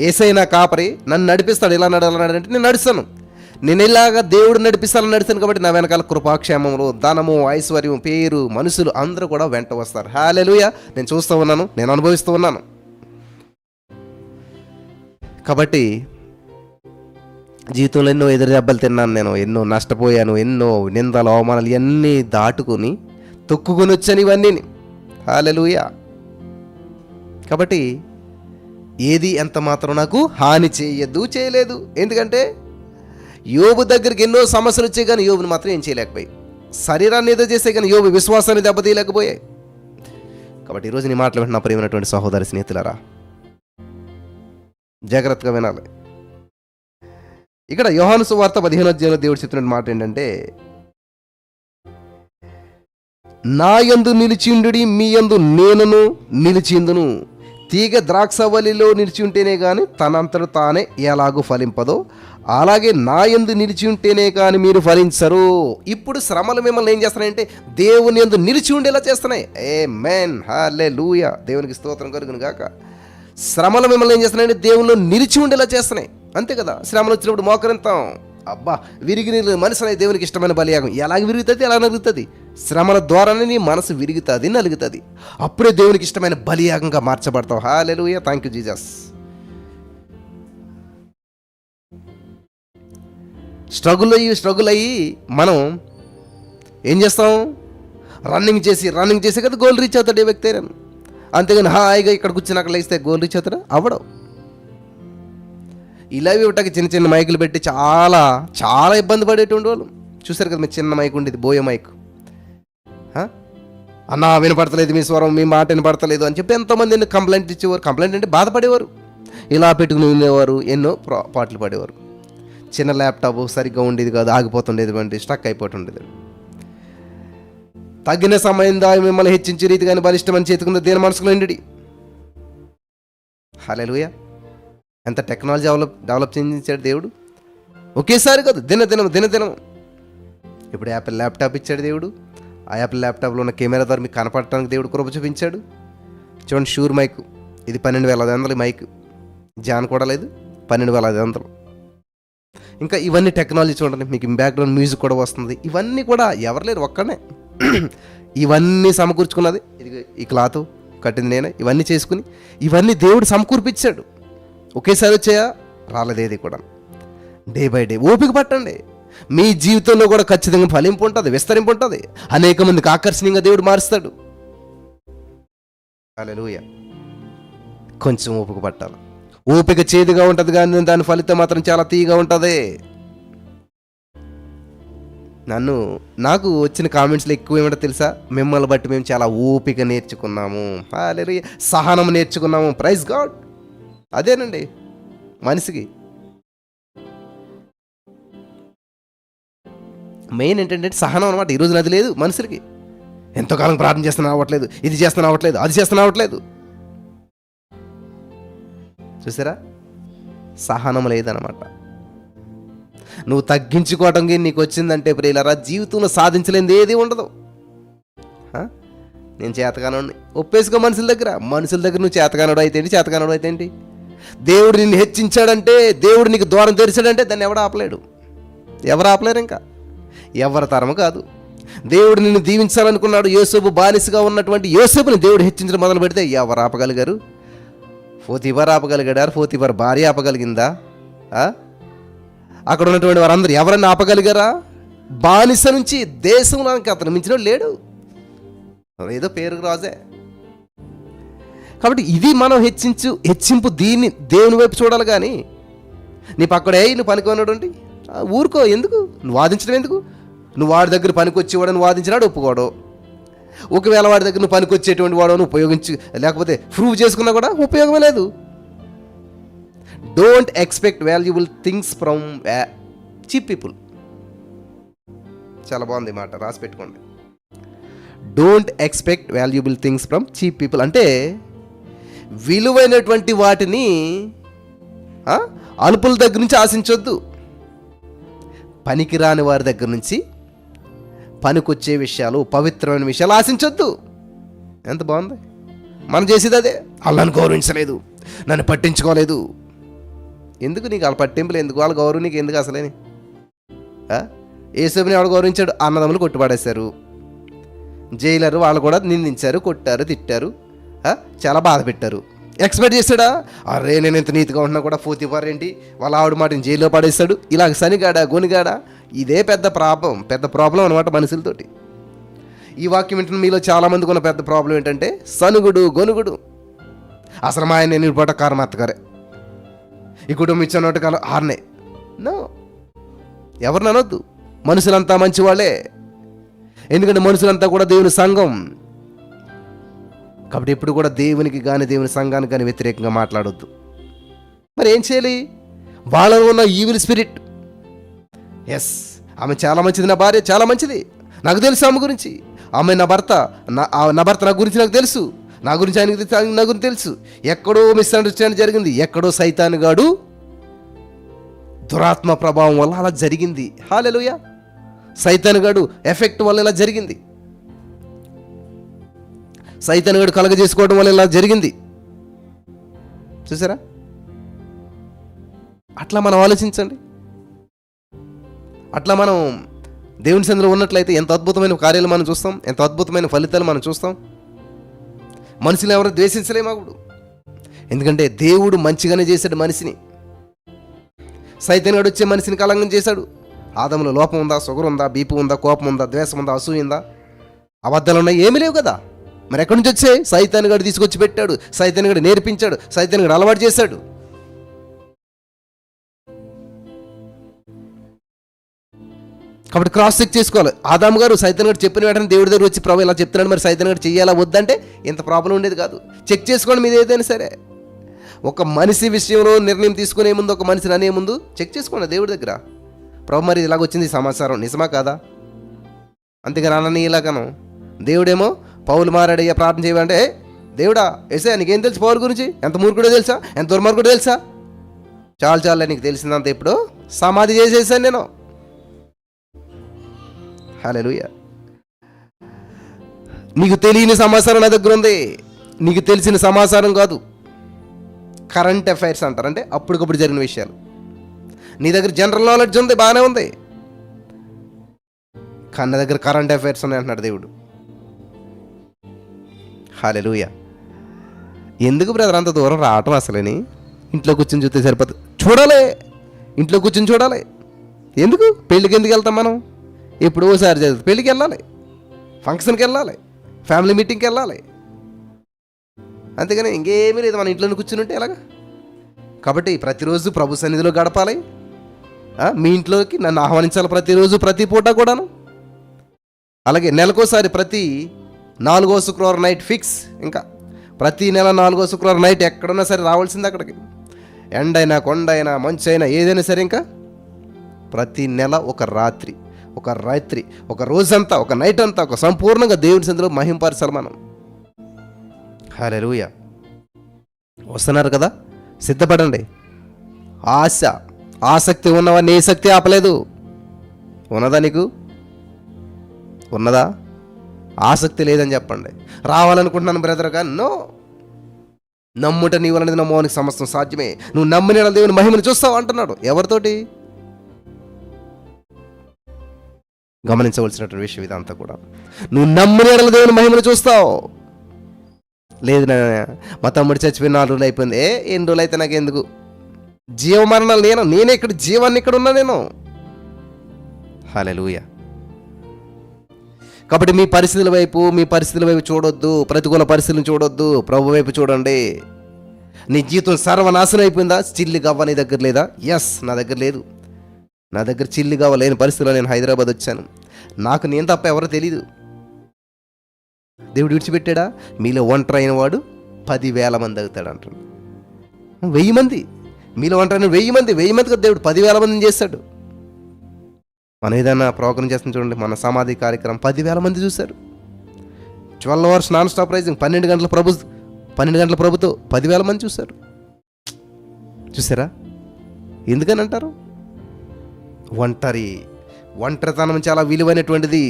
యేసయ్య నా కాపరి, నన్ను నడిపిస్తాడు. ఇలా నడవాలంటే నేను నడుస్తాను. నేను ఇలాగా దేవుడు నడిపిస్తానని నడుస్తాను కాబట్టి నా వెనకాల కృపాక్షేమములు, ధనము, ఐశ్వర్యం, పేరు, మనుషులు అందరూ కూడా వెంట వస్తారు. హల్లెలూయా. నేను చూస్తూ ఉన్నాను, నేను అనుభవిస్తూ ఉన్నాను. కాబట్టి జీవితంలో ఎన్నో ఎదురు దెబ్బలు తిన్నాను నేను, ఎన్నో నష్టపోయాను, ఎన్నో నిందలు, అవమానాలు ఇవన్నీ దాటుకుని తొక్కుకొని వచ్చాను ఇవన్నీ. హల్లెలూయా. కాబట్టి ఏది ఎంత మాత్రం నాకు హాని చేయలేదు. ఎందుకంటే యోబు దగ్గరికి ఎన్నో సమస్యలు వచ్చాయి కానీ యోబుని మాత్రం ఏం చేయలేకపోయాయి. శరీరాన్ని ఏదో చేసే కానీ యోబు విశ్వాసాన్ని దెబ్బతీయలేకపోయాయి. కాబట్టి ఈరోజు నీ మాటలు వింటున్న ప్రియమైనటువంటి సహోదరి స్నేహితులారా, జాగ్రత్తగా వినాలి. ఇక్కడ యోహాను సువార్త 15వ అధ్యాయంలో దేవుడు చెప్తున్న మాట ఏంటంటే, నా యందు నిలిచిండుడి, మీ యందు నేనును నిలిచిందును. తీగ ద్రాక్షవల్లిలో నిలిచి ఉంటేనే కానీ తనంతట తానే ఎలాగూ ఫలింపదో, అలాగే నా యందు నిలిచి ఉంటేనే కానీ మీరు ఫలించరు. ఇప్పుడు శ్రమలు మిమ్మల్ని ఏం చేస్తున్నాయంటే దేవుని యందు నిలిచి ఉండేలా చేస్తున్నాయి. ఆమేన్, హల్లెలూయా, దేవునికి స్తోత్రం కలుగును గాక. శ్రమలు మిమ్మల్ని ఏం చేస్తున్నాయంటే దేవునిలో నిలిచి ఉండేలా చేస్తున్నాయి. అంతే కదా, శ్రమలు వచ్చినప్పుడు మోకరింతాం, అబ్బా విరిగి మనసు అనేది దేవునికి ఇష్టమైన బలియాగం. ఎలాగ విరుగుతుంది, ఎలా నలుగుతుంది? శ్రమల ద్వారానే నీ మనసు విరుగుతుంది, నలుగుతుంది. అప్పుడే దేవునికి ఇష్టమైన బలియాగంగా మార్చబడతావు. హల్లెలూయా, థ్యాంక్ యూ జీసస్. స్ట్రగుల్ అయ్యి మనం ఏం చేస్తాం? రన్నింగ్ చేసి కదా గోల్ రీచ్ అవుతాడు ఏ వ్యక్తి అయినా. అంతేగాని హాయిగా ఇక్కడ కూర్చుని అక్కడ లేస్తే గోల్ రీచ్ అవుతాడా? అవ్వడం. ఇలా ఇవ్వటానికి చిన్న చిన్న మైకులు పెట్టి చాలా చాలా ఇబ్బంది పడేటువంటి వాళ్ళు చూసారు కదా. మీరు చిన్న మైక్ ఉండేది, బోయే మైక్. అన్నా వినపడతలేదు మీ స్వరం, మీ మాట వినపడతలేదు అని చెప్పి ఎంతోమంది కంప్లైంట్ ఇచ్చేవారు. కంప్లైంట్ అంటే బాధపడేవారు, ఇలా పెట్టుకుని ఉండేవారు, ఎన్నో పాటలు పడేవారు. చిన్న ల్యాప్టాప్ సరిగ్గా ఉండేది కాదు, ఆగిపోతుండేది, వంటి స్టక్ అయిపోతుండేది. తగిన సమయం దా మిమ్మల్ని హెచ్చించే రీతిగానే బలిష్టమని చేతుకుంది దేని మనసులో ఎండి. హల్లెలూయా, ఎంత టెక్నాలజీ డెవలప్ చేయించాడు దేవుడు. ఒకేసారి కాదు, దినదినం. ఇప్పుడు యాపిల్ ల్యాప్టాప్ ఇచ్చాడు దేవుడు. ఆ యాపిల్ ల్యాప్టాప్లో ఉన్న కెమెరా ద్వారా మీకు కనపడటానికి దేవుడు కృప చూపించాడు. చూడండి, షూర్ మైక్, ఇది 12,500 మైక్. జాన్ కూడా లేదు, 12,500. ఇంకా ఇవన్నీ టెక్నాలజీ చూడండి, మీకు బ్యాక్గ్రౌండ్ మ్యూజిక్ కూడా వస్తుంది. ఇవన్నీ కూడా ఎవరు లేరు, ఒక్కనే ఇవన్నీ సమకూర్చుకున్నది. ఇది ఈ క్లాత్ కట్టింది నేనే. ఇవన్నీ చేసుకుని ఇవన్నీ దేవుడు సమకూర్పించాడు. ఒకేసారి వచ్చాయా? రాలేదేది కూడా. డే బై డే ఓపిక పట్టండి. మీ జీవితంలో కూడా ఖచ్చితంగా ఫలింపు ఉంటుంది, విస్తరింపు ఉంటుంది. అనేక మందికి ఆకర్షణీయంగా దేవుడు మారుస్తాడు. హల్లెలూయా. కొంచెం ఓపిక పట్టాలి. ఓపిక చేదుగా ఉంటుంది కానీ దాని ఫలితం మాత్రం చాలా తీయగా ఉంటుంది. నాకు వచ్చిన కామెంట్స్లో ఎక్కువ ఏమంటో తెలుసా? మిమ్మల్ని బట్టి మేము చాలా ఓపిక నేర్చుకున్నాము, హల్లెలూయా, సహనం నేర్చుకున్నాము. Praise God. అదేనండి మనిషికి మెయిన్ ఏంటంటే సహనం అనమాట. ఈరోజు అది లేదు మనుషులకి. ఎంతో కాలం ప్రార్థన చేస్తున్నా అవ్వట్లేదు, ఇది చేస్తున్నా అవ్వట్లేదు, అది చేస్తున్నా అవ్వట్లేదు. చూసారా, సహనం లేదనమాట. నువ్వు తగ్గించుకోవటం నీకు వచ్చిందంటే ప్రియులారా, జీవితంలో సాధించలేనిది ఏది ఉండదు. నేను చేతగానోడిని ఒప్పేసుకో. మనుషుల దగ్గర నువ్వు చేతగానోడు అయితే ఏంటి? దేవుడు నిన్ను హెచ్చించాడంటే, దేవుడు నీకు ద్వారం తెరిచాడంటే దాన్ని ఎవరు ఆపలేరు. ఇంకా ఎవరి తరము కాదు. దేవుడు నిన్ను దీవించాలనుకున్నాడు. యోసేపు బానిసగా ఉన్నటువంటి యోసేపుని దేవుడు హెచ్చించడం మొదలు పెడితే ఎవరు ఆపగలిగారు? పోతీఫర్ ఆపగలిగాడు. పోతీఫర్ భార్య ఆపగలిగిందా? అక్కడ ఉన్నటువంటి వారందరూ ఎవరన్నా ఆపగలిగారా? బానిస నుంచి దేశంలోనికి అతను మించిన లేడు, ఏదో పేరుకు రాజే. కాబట్టి ఇది మనం హెచ్చింపు. దీన్ని దేవుని వైపు చూడాలి. కానీ నీ పక్కడే నువ్వు పనికొన్నాడు ఊరుకో. ఎందుకు నువ్వు వాదించడం? ఎందుకు నువ్వు వాడి దగ్గర పనికొచ్చేవాడని వాదించినాడు ఒప్పుకోవడం. ఒకవేళ వాడి దగ్గర నువ్వు పనికొచ్చేటువంటి వాడు ఉపయోగించి లేకపోతే ప్రూవ్ చేసుకున్నా కూడా ఉపయోగమే లేదు. Don't expect valuable things from cheap people. చాలా బాగుంది మాట, రాసి పెట్టుకోండి. Don't expect valuable things from cheap people అంటే విలువైనటువంటి వాటిని అల్పుల దగ్గర నుంచి ఆశించొద్దు. పనికిరాని వారి దగ్గర నుంచి పనికొచ్చే విషయాలు, పవిత్రమైన విషయాలు ఆశించొద్దు. ఎంత బాగుంది. మనం చేసేది అదే. వాళ్ళని గౌరవించలేదు, నన్ను పట్టించుకోలేదు. ఎందుకు నీకు వాళ్ళ పట్టింపులు ఎందుకు? వాళ్ళ గౌరవం నీకు ఎందుకు అసలేని? యేసుని ఎవడు గౌరవించాడు? అన్నదమ్ములు కొట్టుపడేశారు. జైలరు వాళ్ళు కూడా నిందించారు, కొట్టారు, తిట్టారు, చాలా బాధ పెట్టారు. ఎక్స్పెక్ట్ చేశాడా? అరే నేను ఎంత నీతిగా ఉన్నా కూడా పోతీఫర్ ఏంటి వాళ్ళ ఆవిడ మాటని జైల్లో పడేస్తాడు, ఇలాగ శనిగాడా గోనిగాడా? ఇదే పెద్ద ప్రాబ్లం అనమాట మనుషులతోటి. ఈ వాక్యం వింటున్న మీలో చాలామందికి ఉన్న పెద్ద ప్రాబ్లం ఏంటంటే సనుగుడు, గొనుగుడు. అసలు మా ఆయన నేను పూట కారమత్తగారే, ఈ కుటుంబం ఇచ్చిన కాలం ఆర్నే. నో, ఎవరిని అనొద్దు. మనుషులంతా మంచివాళ్ళే, ఎందుకంటే మనుషులంతా కూడా దేవుని సంఘం. కాబట్టి ఇప్పుడు కూడా దేవునికి కానీ దేవుని సంఘానికి కానీ వ్యతిరేకంగా మాట్లాడొద్దు. మరి ఏం చేయాలి? వాళ్ళలో ఉన్న ఈవిల్ స్పిరిట్, ఎస్ ఆమె చాలా మంచిది, నా భార్య చాలా మంచిది, నాకు తెలుసు ఆమె గురించి, ఆమె నా భర్త నా గురించి నాకు తెలుసు, నా గురించి నా గురించి తెలుసు, ఎక్కడో మిస్అండర్స్టాండ్ జరిగింది, ఎక్కడో సైతాను గాడు దురాత్మ ప్రభావం వల్ల అలా జరిగింది. హల్లెలూయా. సైతాను గాడు ఎఫెక్ట్ వల్ల ఇలా జరిగింది, సైతాను గాడు కలగజేసుకోవడం వల్ల ఇలా జరిగింది. చూసారా? అట్లా మనం ఆలోచించండి. అట్లా మనం దేవుని సన్నిధిలో ఉన్నట్లయితే ఎంత అద్భుతమైన కార్యాలు మనం చూస్తాం, ఎంత అద్భుతమైన ఫలితాలు మనం చూస్తాం. మనుషులు ఎవరు ద్వేషించలేమాకుడు, ఎందుకంటే దేవుడు మంచిగానే చేశాడు మనిషిని. సైతాను గాడు వచ్చే మనిషిని కలంగం చేశాడు. ఆదములో లోపం ఉందా, షుగర్ ఉందా, బీపీ ఉందా, కోపం ఉందా, ద్వేషం ఉందా, అసూయ ఉందా, అబద్ధాలు ఉన్నాయి? ఏమీ లేవు కదా. మరి ఎక్కడి నుంచి వచ్చాయి? సైతాను గాడు తీసుకొచ్చి పెట్టాడు, సైతాను గాడు నేర్పించాడు, సైతాను గాడు అలవాటు చేశాడు. కాబట్టి క్రాస్ చెక్ చేసుకోవాలి. ఆదాము గారు సైతాను గారు చెప్పిన వెంటనే దేవుడి దగ్గర వచ్చి ప్రభు ఇలా చెప్తున్నాడు, మరి సైతాను గారు చెయ్యాలా వద్దంటే ఇంత ప్రాబ్లం ఉండేది కాదు. చెక్ చేసుకోండి మీద ఏదైనా సరే. ఒక మనిషి విషయంలో నిర్ణయం తీసుకునే ముందు, ఒక మనిషిని అనే ముందు చెక్ చేసుకోండి దేవుడి దగ్గర. ప్రభు మరి ఇలాగ వచ్చింది సమాచారం నిజమా కాదా? అంతేగాని అనని ఇలాగను. దేవుడేమో పౌలు మారాడయ్యా ప్రార్థన చేయాలంటే, దేవుడా ఏసయ్యా నీకేం తెలుసు పౌలు గురించి? ఎంత మూర్ఖుడో తెలుసా, ఎంత దుర్మార్గుడో తెలుసా? చాలు నీకు తెలిసిందంత ఇప్పుడు సమాధి చేసేసాను నేను. హల్లెలూయా. నీకు తెలియని సమాచారం నా దగ్గర ఉంది, నీకు తెలిసిన సమాచారం కాదు. కరెంట్ అఫైర్స్ అంటారు, అంటే అప్పటికప్పుడు జరిగిన విషయాలు. నీ దగ్గర జనరల్ నాలెడ్జ్ ఉంది, బాగానే ఉంది, కానీ నా దగ్గర కరెంట్ అఫైర్స్ ఉన్నాయి అంటున్నాడు దేవుడు. హల్లెలూయా. ఎందుకు బ్రదర్ అంత దూరం రావటం? అసలేని ఇంట్లో కూర్చొని చూస్తే సరిపోతుంది. చూడాలి, ఇంట్లో కూర్చొని చూడాలి. ఎందుకు పెళ్ళికి ఎందుకు వెళ్తాం మనం? ఎప్పుడు ఓసారి చదువుతుంది, పెళ్ళికి వెళ్ళాలి, ఫంక్షన్కి వెళ్ళాలి, ఫ్యామిలీ మీటింగ్కి వెళ్ళాలి, అంతేగాని ఇంకేమీ లేదు మన ఇంట్లోనే కూర్చుని ఉంటే ఎలాగా? కాబట్టి ప్రతిరోజు ప్రభు సన్నిధిలో గడపాలి. మీ ఇంట్లోకి నన్ను ఆహ్వానించాలి ప్రతిరోజు, ప్రతి పూట కూడాను. అలాగే నెలకోసారి ప్రతి 4వ శుక్రవారం నైట్ ఫిక్స్, ఇంకా ప్రతి నెల 4వ శుక్రవారం నైట్ ఎక్కడున్నా సరే రావాల్సింది అక్కడికి. ఎండైనా కొండైనా మంచు అయినా ఏదైనా సరే, ఇంకా ప్రతి నెల ఒక రాత్రి ఒక రోజంతా, ఒక నైట్ అంతా, ఒక సంపూర్ణంగా దేవుని సన్నిధిలో మహింపరచాలి మనం. హల్లెలూయా. వస్తున్నారు కదా, సిద్ధపడండి. ఆసక్తి ఉన్నవాడిని ఏ శక్తి ఆపలేదు. ఉన్నదా నీకు? ఉన్నదా? ఆసక్తి లేదని చెప్పండి. రావాలనుకుంటున్నాను బ్రదర్ గా, నో. నమ్ముట నీ వలన నమ్మవానికి సమస్తం సాధ్యమే. నువ్వు నమ్మిన దేవుని మహిమను చూస్తావు అంటున్నాడు. ఎవరితోటి? గమనించవలసినటువంటి విషయం ఇదంతా కూడా. నువ్వు నమ్మిన దేవుని మహిమను చూస్తావు. లేదు మా తమ్ముడు చచ్చిపోయిన 4 రోజులు అయిపోయింది. ఎన్ని రోజులు అయితే నాకు ఎందుకు? జీవమరణాలు నేనే ఇక్కడ, జీవాన్ని ఇక్కడ ఉన్నా నేను. హల్లెలూయా. కాబట్టి మీ పరిస్థితుల వైపు చూడొద్దు, ప్రతికూల పరిస్థితులను చూడొద్దు, ప్రభు వైపు చూడండి. నీ జీవితం సర్వనాశనం అయిపోయిందా? చిల్లి గవ్వ నీ దగ్గర లేదా? ఎస్, నా దగ్గర లేదు. నా దగ్గర చిల్లి గవ్వ లేని పరిస్థితిలో నేను హైదరాబాద్ వచ్చాను. నాకు నేను తప్ప ఎవరో తెలీదు. దేవుడు విడిచిపెట్టాడా? మీలో ఒంటరి అయిన వాడు 10,000 మంది అవుతాడు అంటాడు. 1000 మంది మీలో ఒంటరి 1000 మందికి దేవుడు 10,000 మందిని చేస్తాడు. మనం ఏదైనా ప్రోగ్రాం చేస్తాం చూడండి, మన సమాధి కార్యక్రమం 10,000 మంది చూశారు. 12 hours నాన్ స్టాప్ రైజింగ్, 12 గంటల ప్రభుతో 10,000 మంది చూశారు. చూసారా? ఎందుకని అంటారు? ఒంటరితనం చాలా విలువైనటువంటిది.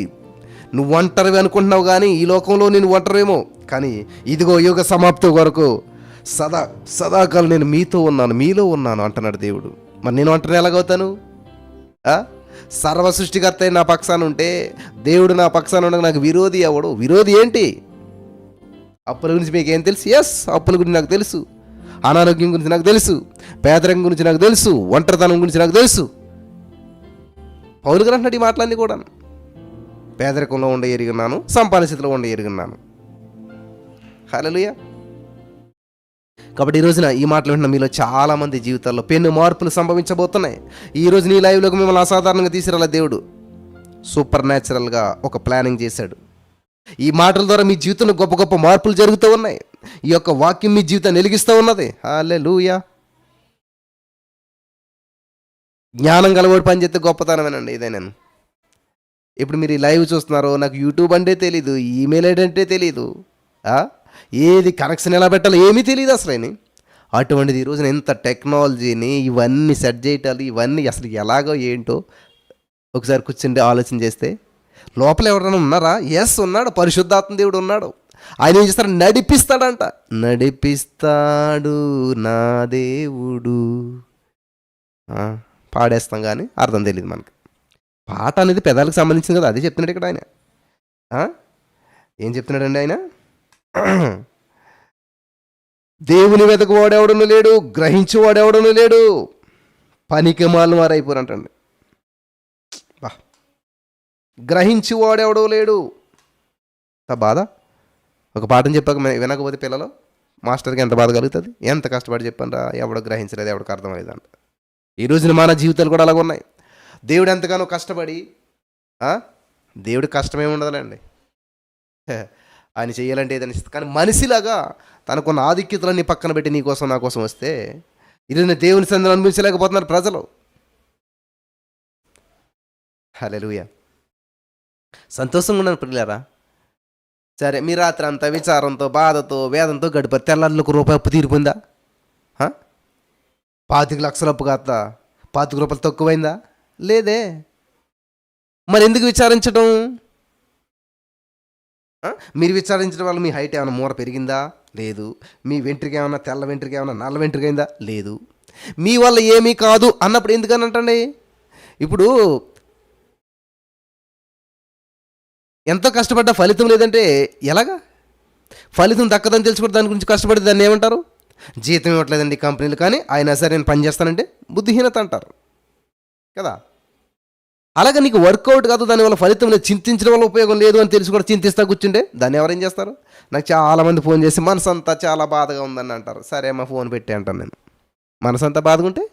నువ్వు ఒంటరివి అనుకుంటున్నావు, కానీ ఈ లోకంలో నేను ఒంటరేమో, కానీ ఇదిగో యుగ సమాప్తి వరకు సదాకాలం నేను మీలో ఉన్నాను అంటున్నాడు దేవుడు. మరి నేను ఒంటరిని ఎలాగవుతాను? సర్వ సృష్టికర్త నా పక్షాన ఉంటే, దేవుడు నా పక్షాన ఉండగా నాకు విరోధి ఎవడు? విరోధి ఏంటి? అప్పుల గురించి మీకు ఏం తెలుసు? ఎస్, అప్పుల గురించి నాకు తెలుసు, అనారోగ్యం గురించి నాకు తెలుసు, పేదరికం గురించి నాకు తెలుసు, ఒంటరితనం గురించి నాకు తెలుసు. పౌలు గారు అంటున్నాడు ఈ మాటలన్నీ కూడా. పేదరికంలో ఉండే ఎరిగినాను, సంపాదన స్థితిలో ఉండే ఎరిగినాను. హల్లెలూయా. కాబట్టి ఈ రోజున ఈ మాటలు వింటున్న మీలో చాలామంది జీవితాల్లో పెను మార్పులు సంభవించబోతున్నాయి. ఈరోజు నీ లైవ్లోకి మిమ్మల్ని అసాధారణంగా తీసుకురాలే దేవుడు సూపర్ న్యాచురల్గా ఒక ప్లానింగ్ చేశాడు. ఈ మాటల ద్వారా మీ జీవితంలో గొప్ప గొప్ప మార్పులు జరుగుతూ ఉన్నాయి. ఈ యొక్క వాక్యం మీ జీవితాన్ని వెలిగిస్తూ ఉన్నది. హల్లెలూయా. జ్ఞానం గలవాడు పని చేస్తే గొప్పతనమేనండి ఇదే. ఇప్పుడు మీరు ఈ లైవ్ చూస్తున్నారు, నాకు యూట్యూబ్ అంటే తెలీదు, ఈమెయిల్ ఐడి అంటే తెలీదు, ఏది కనెక్షన్ ఎలా పెట్టాలో ఏమీ తెలియదు అసలు. అటువంటిది ఈరోజున ఎంత టెక్నాలజీని ఇవన్నీ సెట్ చేయటాలు, ఇవన్నీ అసలు ఎలాగో ఏంటో ఒకసారి కూర్చుండి ఆలోచన చేస్తే లోపల ఎవరైనా ఉన్నారా? ఎస్ ఉన్నాడు, పరిశుద్ధాత్మ దేవుడు ఉన్నాడు. ఆయన ఏం చేస్తాడు? నడిపిస్తాడంట. నడిపిస్తాడు నా దేవుడు. పాడేస్తాం కానీ అర్థం తెలియదు మనకి. పాట అనేది పెదాలకు సంబంధించింది కదా, అదే చెప్తున్నాడు ఇక్కడ ఆయన. ఏం చెప్తున్నాడండి ఆయన? దేవుని వెతకు వాడెవడను లేడు, గ్రహించి వాడెవడను లేడు, పనికి మాలిన వారు అయిపోరంటండి. గ్రహించి వాడెవడో లేడు. బాధ. ఒక పాఠం చెప్పాక వినకపోతే పిల్లలు మాస్టర్కి ఎంత బాధ కలుగుతుంది? ఎంత కష్టపడి చెప్పండి, ఎవడో గ్రహించలేదు, ఎవడికి అర్థమయ్యేదంట. ఈ రోజున మన జీవితాలు కూడా అలాగ ఉన్నాయి. దేవుడు ఎంతగానో కష్టపడి, దేవుడి కష్టమేమి ఉండదులేండి, ఆయన చేయాలంటే ఏదైనా ఇస్తుంది. కానీ మనిషిలాగా తనకున్న ఆధిక్యతలన్నీ పక్కన పెట్టి నీ కోసం నా కోసం వస్తే ఈరోజు దేవుని సందర్భం అనుభవించలేకపోతున్నారు ప్రజలు. హల్లెలూయా. సంతోషంగా ఉన్నాను పిల్లలారా. సరే, మీ రాత్రి అంతా విచారంతో, బాధతో, వేదంతో గడిపారు. తెల్లారులకు రూపాయి అప్పు తీరిపోయిందా? 25 లక్షల అప్పు కాస్త 25 రూపాయలు తక్కువైందా? లేదే. మరి ఎందుకు విచారించడం? మీరు విచారించడం వల్ల మీ హైట్ ఏమైనా మూర పెరిగిందా? లేదు. మీ వెంట్రుక ఏమైనా తెల్ల వెంట్రుక ఏమైనా నల్ల వెంట్రుక అయిందా? లేదు. మీ వల్ల ఏమీ కాదు అన్నప్పుడు ఎందుకని అంటండి? ఇప్పుడు ఎంతో కష్టపడ్డా ఫలితం లేదంటే ఎలాగా? ఫలితం దక్కదని తెలుసుకుంటే దాని గురించి కష్టపడితే దాన్ని ఏమంటారు? జీతం ఇవ్వట్లేదండి కంపెనీలు, కానీ అయినా సరే నేను పని చేస్తానంటే బుద్ధిహీనత అంటారు కదా. అలాగే నీకు వర్కౌట్ కాదు, దానివల్ల ఫలితం లేదు, చింతించడం వల్ల ఉపయోగం లేదు అని తెలిసి కూడా చింతిస్తా కూర్చుంటే దాన్ని ఎవరేం చేస్తారు? నాకు చాలామంది ఫోన్ చేసి మనసు అంతా చాలా బాధగా ఉందని అంటారు. సరే అమ్మా, ఫోన్ పెట్టి అంటాను నేను. మనసు అంతా బాధగా ఉంటే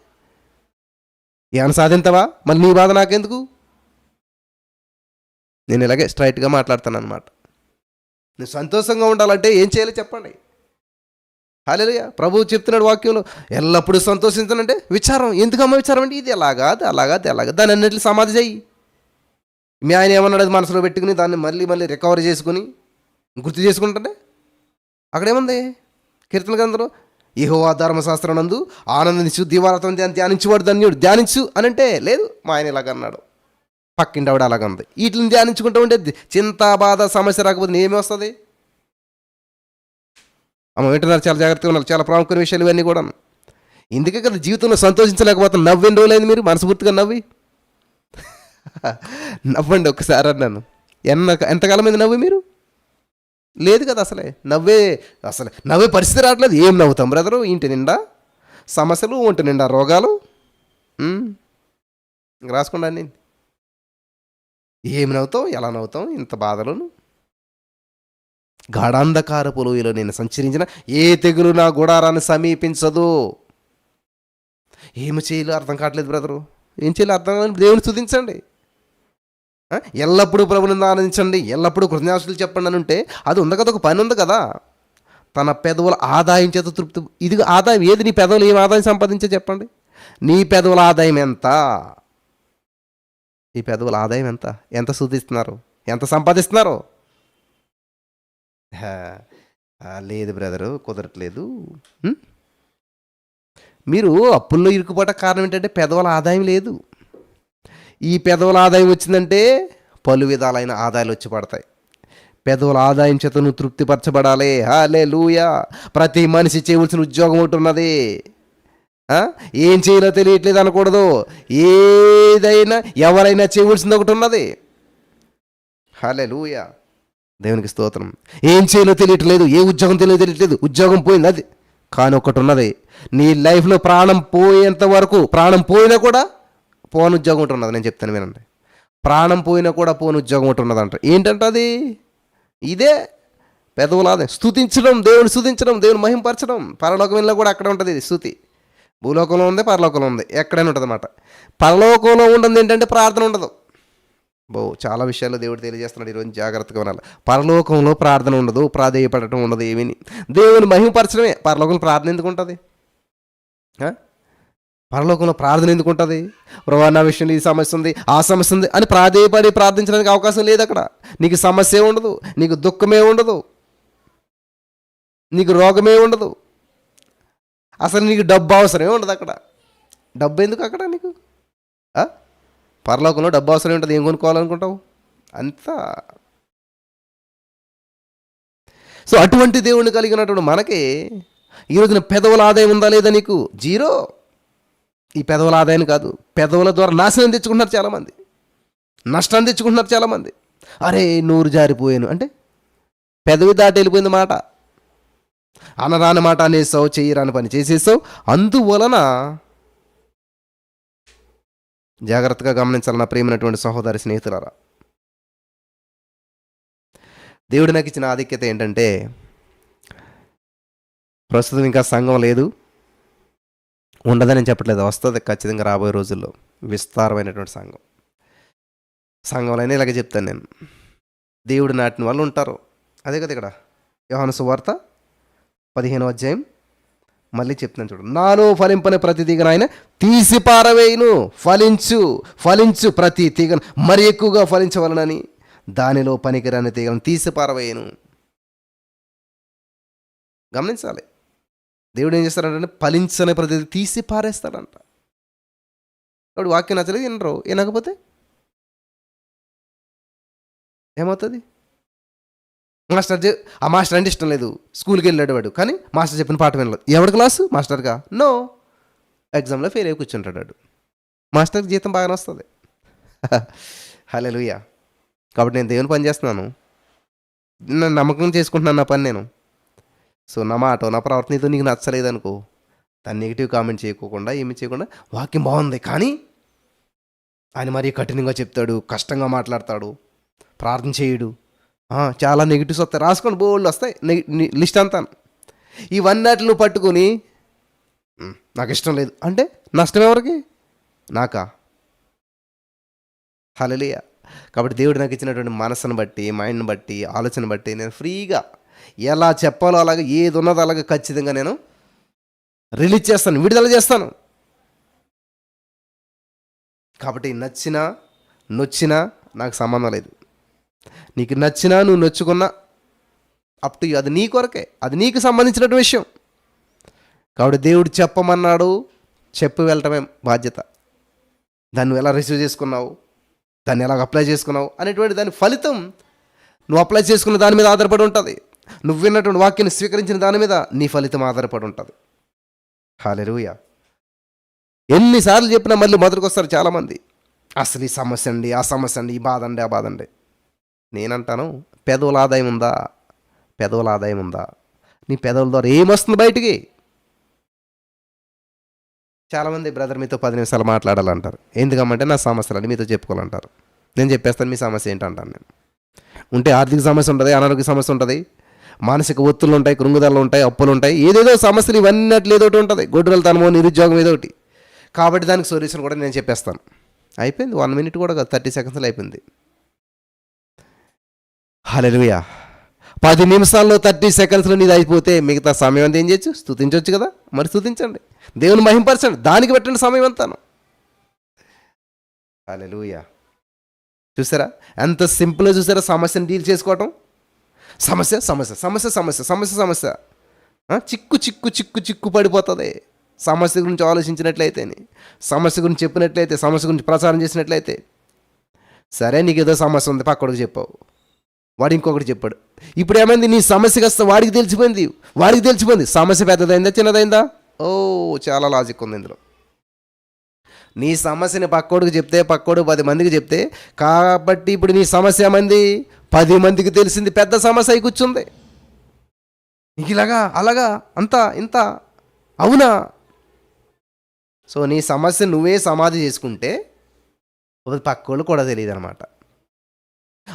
ఏమైనా సాధించవా? మళ్ళీ నీ బాధ నాకెందుకు? నేను ఇలాగే స్ట్రైట్గా మాట్లాడతాను అనమాట. నువ్వు సంతోషంగా ఉండాలంటే ఏం చేయాలి చెప్పండి? హల్లెలూయా. ప్రభువు చెప్తున్నాడు వాక్యంలో, ఎల్లప్పుడూ సంతోషించాలంటే విచారం. ఎందుకమ్మా విచారం అంటే ఇది అలాగా, అది అలాగా, అది అలాగా, దాన్ని అన్నింటినీ సమాధి చెయ్యి. మీ ఆయన ఏమన్నాడు అది మనసులో పెట్టుకుని దాన్ని మళ్ళీ మళ్ళీ రికవరీ చేసుకుని గుర్తు చేసుకుంటుంటే అక్కడేముంది? కీర్తన గ్రంథంలో యెహోవా ధర్మశాస్త్రం నందు ఆనందించు, దివారాత్రం ధ్యానించువాడు ధన్యుడు. ధ్యానించు అనంటే లేదు, మా ఆయన ఇలాగన్నాడు, పక్కింటి ఆవిడ అలాగంది. వీటిని ధ్యానించుకుంటూ ఉంటే చింత, బాధ, సమస్య రాకపోతే ఏమి వస్తుంది? వింటున్నారు, చాలా జాగ్రత్తగా ఉన్నారు. చాలా ప్రాముఖ్యమైన విషయాలు ఇవన్నీ కూడా. ఇందుకే కదా జీవితంలో సంతోషించలేకపోతే. నవ్వెన్ని రోజులైంది మీరు మనస్ఫూర్తిగా నవ్వి? నవ్వండి ఒకసారి అన్నాను. ఎంతకాలం అయింది నవ్వి మీరు? లేదు కదా అసలే. నవ్వే పరిస్థితి రావట్లేదు. ఏం నవ్వుతాం బ్రదరు? ఇంటి నిండా సమస్యలు, ఒంటి నిండా రోగాలు. రాసుకోండి అన్నీ. ఏమి నవ్వుతాం, ఎలా నవ్వుతాం? ఇంత బాధలను. గాఢాంధకారపు లోయలో నేను సంచరించిన ఏ తెగులు నా గుడారాన్ని సమీపించదు. ఏమి చేయాలో అర్థం కావట్లేదు బ్రదరు. ఏం చేయాలో అర్థం కాదు. దేవుని స్తుతించండి, ఎల్లప్పుడూ ప్రభుని ఆనందించండి, ఎల్లప్పుడూ కృతజ్ఞతాస్తుతులు చెప్పండి అని ఉంటే అది ఉంది కదా, ఒక పని ఉంది కదా. తన పెదవుల ఆదాయం చేత తృప్తి. ఇది ఆదాయం ఏది? నీ పెదవులు ఏం ఆదాయం సంపాదించే చెప్పండి? నీ పెదవుల ఆదాయం ఎంత? ఈ పెదవుల ఆదాయం ఎంత? ఎంత స్తుతిస్తున్నారు? ఎంత సంపాదిస్తున్నారు? లేదు బ్రదరు, కుదరట్లేదు. మీరు అప్పుల్లో ఇరుక్కుపోవట కారణం ఏంటంటే పెదవుల ఆదాయం లేదు. ఈ పెదవుల ఆదాయం వచ్చిందంటే పలు విధాలైన ఆదాయాలు వచ్చి పడతాయి. పెదవుల ఆదాయం చేత నువ్వు తృప్తిపరచబడాలి. హల్లెలూయా. ప్రతి మనిషి చేయవలసిన ఉద్యోగం ఒకటి ఉన్నది. ఏం చేయాలో తెలియట్లేదు అనకూడదు. ఏదైనా ఎవరైనా చేయవలసింది ఒకటి ఉన్నది. హల్లెలూయా. దేవునికి స్తోత్రం. ఏం చేయాలో తెలియట్లేదు, ఏ ఉద్యోగం తెలియట్లేదు, ఉద్యోగం పోయింది అది. కానీ ఒకటి ఉన్నది, నీ లైఫ్లో ప్రాణం పోయేంత వరకు, ప్రాణం పోయినా కూడా పోని ఉద్యోగం ఒకటి ఉన్నది. నేను చెప్తాను వినండి. ప్రాణం పోయినా కూడా పోని ఉద్యోగం ఒకటి ఉన్నదంట. ఏంటంటే అది ఇదే పెదవులాదే స్తుతించడం, దేవుని స్తుతించడం, దేవుని మహింపరచడం. పరలోకం వెళ్ళినా కూడా అక్కడ ఉంటుంది ఇది స్తుతి. భూలోకంలో ఉంది, పరలోకంలో ఉంది, ఎక్కడైనా ఉంటుంది అన్నమాట. పరలోకంలో ఉండదు ఏంటంటే ప్రార్థన ఉండదు. చాలా విషయాల్లో దేవుడు తెలియజేస్తున్నాడు. ఈరోజు జాగ్రత్తగా ఉండాలి. పరలోకంలో ప్రార్థన ఉండదు, ప్రాధేయపడటం ఉండదు, ఏమీని దేవుని మహిమపరచడమే. పరలోకంలో ప్రార్థన ఎందుకు ఉంటుంది? పరలోకంలో ప్రార్థన ఎందుకు ఉంటుంది? ప్రభా నా విషయంలో ఈ సమస్య ఉంది, ఆ సమస్య ఉంది అని ప్రాధేయపడి ప్రార్థించడానికి అవకాశం లేదు. అక్కడ నీకు సమస్య ఉండదు, నీకు దుఃఖమే ఉండదు, నీకు రోగమే ఉండదు, అసలు నీకు డబ్బు అవసరమే ఉండదు. అక్కడ డబ్బు ఎందుకు అక్కడ నీకు? పరలోకంలో డబ్బు అవసరం ఉంటుంది. ఏం కొనుక్కోవాలనుకుంటావు? అంతా. సో అటువంటి దేవుడిని కలిగినటువంటి మనకి ఈరోజున పెదవుల ఆదాయం ఉందా లేదా? నీకు జీరో. ఈ పెదవుల ఆదాయం కాదు, పెదవుల ద్వారా నాశనం తెచ్చుకుంటున్నారు చాలామంది, నష్టాన్ని తెచ్చుకుంటున్నారు చాలామంది. అరే నూరు జారిపోయాను అంటే పెదవి దాటి వెళ్ళిపోయింది మాట. అనరాని మాట అనేసావు, చెయ్యరాని పని చేసేసావు. అందువలన జాగ్రత్తగా గమనించాలి నా ప్రియమైనటువంటి సహోదరి స్నేహితులారా. దేవుడు నాకు ఇచ్చిన ఆధిక్యత ఏంటంటే, ప్రస్తుతం ఇంకా సంఘం లేదు, ఉండదని నేను చెప్పట్లేదు, వస్తుంది ఖచ్చితంగా రాబోయే రోజుల్లో విస్తారమైనటువంటి సంఘంలో అయినా ఇలాగే చెప్తాను నేను. దేవుడు నాటిన వాళ్ళు ఉంటారు. అదే కదా ఇక్కడ యోహాను సువార్త 15వ అధ్యాయం మళ్ళీ చెప్తున్నాను చూడండి. నాలో ఫలింపని ప్రతి తీగను ఆయన తీసి పారవేయును. ఫలించు ప్రతి తీగను మరి ఎక్కువగా ఫలించవలనని దానిలో పనికిరాని తీగను తీసి పారవేయును. గమనించాలి, దేవుడు ఏం చేస్తాడంటే ఫలించని ప్రతి తీసి పారేస్తాడంట. కాబట్టి వాక్యం నచ్చలేదు, వినరు. వినకపోతే ఏమవుతుంది? ఆ మాస్టర్ అంటే ఇష్టం లేదు, స్కూల్కి వెళ్ళాడు వాడు, కానీ మాస్టర్ చెప్పిన పాట వినలేదు. ఎవరి క్లాసు? మాస్టర్గా? నో, ఎగ్జామ్లో ఫెయిల్ అయి కూర్చుంటాడు వాడు. మాస్టర్కి జీతం బాగానే వస్తుంది. హల్లెలూయా. కాబట్టి నేను దేవుని పని చేస్తున్నాను, నేను నమ్మకం చేసుకుంటున్నాను నా పని నేను. సో నా మాట నా ప్రవర్తనతో నీకు నచ్చలేదు అనుకో, దాన్ని నెగిటివ్ కామెంట్ చేయకోకుండా ఏమి చేయకుండా, వాక్యం బాగుంది కానీ ఆయన మరీ కఠినంగా చెప్తాడు, కష్టంగా మాట్లాడతాడు, ప్రార్థన చేయడు, చాలా నెగిటివ్స్ వస్తాయి, రాసుకోండి, బోల్డ్ వస్తాయి లిస్ట్ అంతా. ఇవన్నిటిని నువ్వు పట్టుకొని నాకు ఇష్టం లేదు అంటే నష్టం ఎవరికి? నాకా? హల్లెలూయా. కాబట్టి దేవుడు నాకు ఇచ్చినటువంటి మనసును బట్టి, మైండ్ని బట్టి, ఆలోచన బట్టి నేను ఫ్రీగా ఎలా చెప్పాలో అలాగే, ఏది ఉన్నదో అలాగే ఖచ్చితంగా నేను రిలీజ్ చేస్తాను, విడుదల చేస్తాను. కాబట్టి నచ్చినా నొచ్చినా నాకు సంబంధం లేదు. నీకు నచ్చినా నువ్వు నొచ్చుకున్నా అప్ టు యూ, అది నీ కొరకే, అది నీకు సంబంధించినటువంటి విషయం. కాబట్టి దేవుడు చెప్పమన్నాడు, చెప్పి వెళ్ళటమే బాధ్యత. దాన్ని నువ్వు ఎలా రిసీవ్ చేసుకున్నావు, దాన్ని ఎలా అప్లై చేసుకున్నావు అనేటువంటి దాని ఫలితం నువ్వు అప్లై చేసుకున్న దాని మీద ఆధారపడి ఉంటుంది. నువ్వు విన్నటువంటి వాక్యాన్ని స్వీకరించిన దాని మీద నీ ఫలితం ఆధారపడి ఉంటుంది. హల్లెలూయా. ఎన్నిసార్లు చెప్పినా మళ్ళీ మొదటికి వస్తారు చాలామంది, అసలు ఈ సమస్య అండి, ఆ సమస్య అండి, ఈ బాధ అండి, ఆ బాధ అండి. నేనంటాను, పెదవుల ఆదాయం ఉందా? పెదవుల ఆదాయం ఉందా? నీ పెదవుల ద్వారా ఏమొస్తుంది బయటికి? చాలామంది బ్రదర్ మీతో 10 నిమిషాలు మాట్లాడాలంటారు. ఎందుకమ్మంటే నా సమస్యలు మీతో చెప్పుకోవాలంటారు. నేను చెప్పేస్తాను మీ సమస్య ఏంటంటాను నేను. ఉంటే ఆర్థిక సమస్య ఉంటుంది, అనారోగ్య సమస్య ఉంటుంది, మానసిక ఒత్తులు ఉంటాయి, కృంగుదలలు ఉంటాయి, అప్పులు ఉంటాయి, ఏదేదో సమస్యలు ఇవన్నీ ఏదోటి ఉంటుంది, గొడ్డులతనమో నిరుద్యోగం ఏదోటి. కాబట్టి దానికి సొల్యూషన్ కూడా నేను చెప్పేస్తాను. అయిపోయింది, 1 మినిట్ కూడా కాదు, 30 సెకండ్స్లో అయిపోయింది. హల్లెలూయా. 10 నిమిషాల్లో 30 సెకండ్స్లో నీది అయిపోతే మిగతా సమయం అంతా ఏం చేయొచ్చు? స్తుతించవచ్చు కదా. మరి స్తుతించండి, దేవుని మహింపరచండి, దానికి పెట్టండి సమయం అంతాను. హల్లెలూయా. చూసారా ఎంత సింపుల్గా? చూసారా సమస్యను డీల్ చేసుకోవటం? సమస్య సమస్య సమస్య సమస్య సమస్య సమస్య చిక్కు చిక్కు చిక్కు చిక్కు పడిపోతుంది. సమస్య గురించి ఆలోచించినట్లయితే, సమస్య గురించి చెప్పినట్లయితే, సమస్య గురించి ప్రచారం చేసినట్లయితే, సరే నీకు ఏదో సమస్య ఉంది పక్కడికి చెప్పావు, వాడు ఇంకొకటి చెప్పాడు. ఇప్పుడు ఏమైంది? నీ సమస్య కాస్త వాడికి తెలిసిపోయింది. సమస్య పెద్దదైందా చిన్నదైందా? ఓ, చాలా లాజిక్ ఉంది ఇందులో. నీ సమస్యని పక్కోడికి చెప్తే, పక్కోడు 10 మందికి చెప్తే, కాబట్టి ఇప్పుడు నీ సమస్య ఏమైంది? 10 మందికి తెలిసింది, పెద్ద సమస్య అయి కూర్చుంది. నీకు ఇలాగా అలాగా అంతా ఇంత అవునా? సో నీ సమస్య నువ్వే సమాధి చేసుకుంటే పక్కోళ్ళు కూడా తెలియదు అనమాట.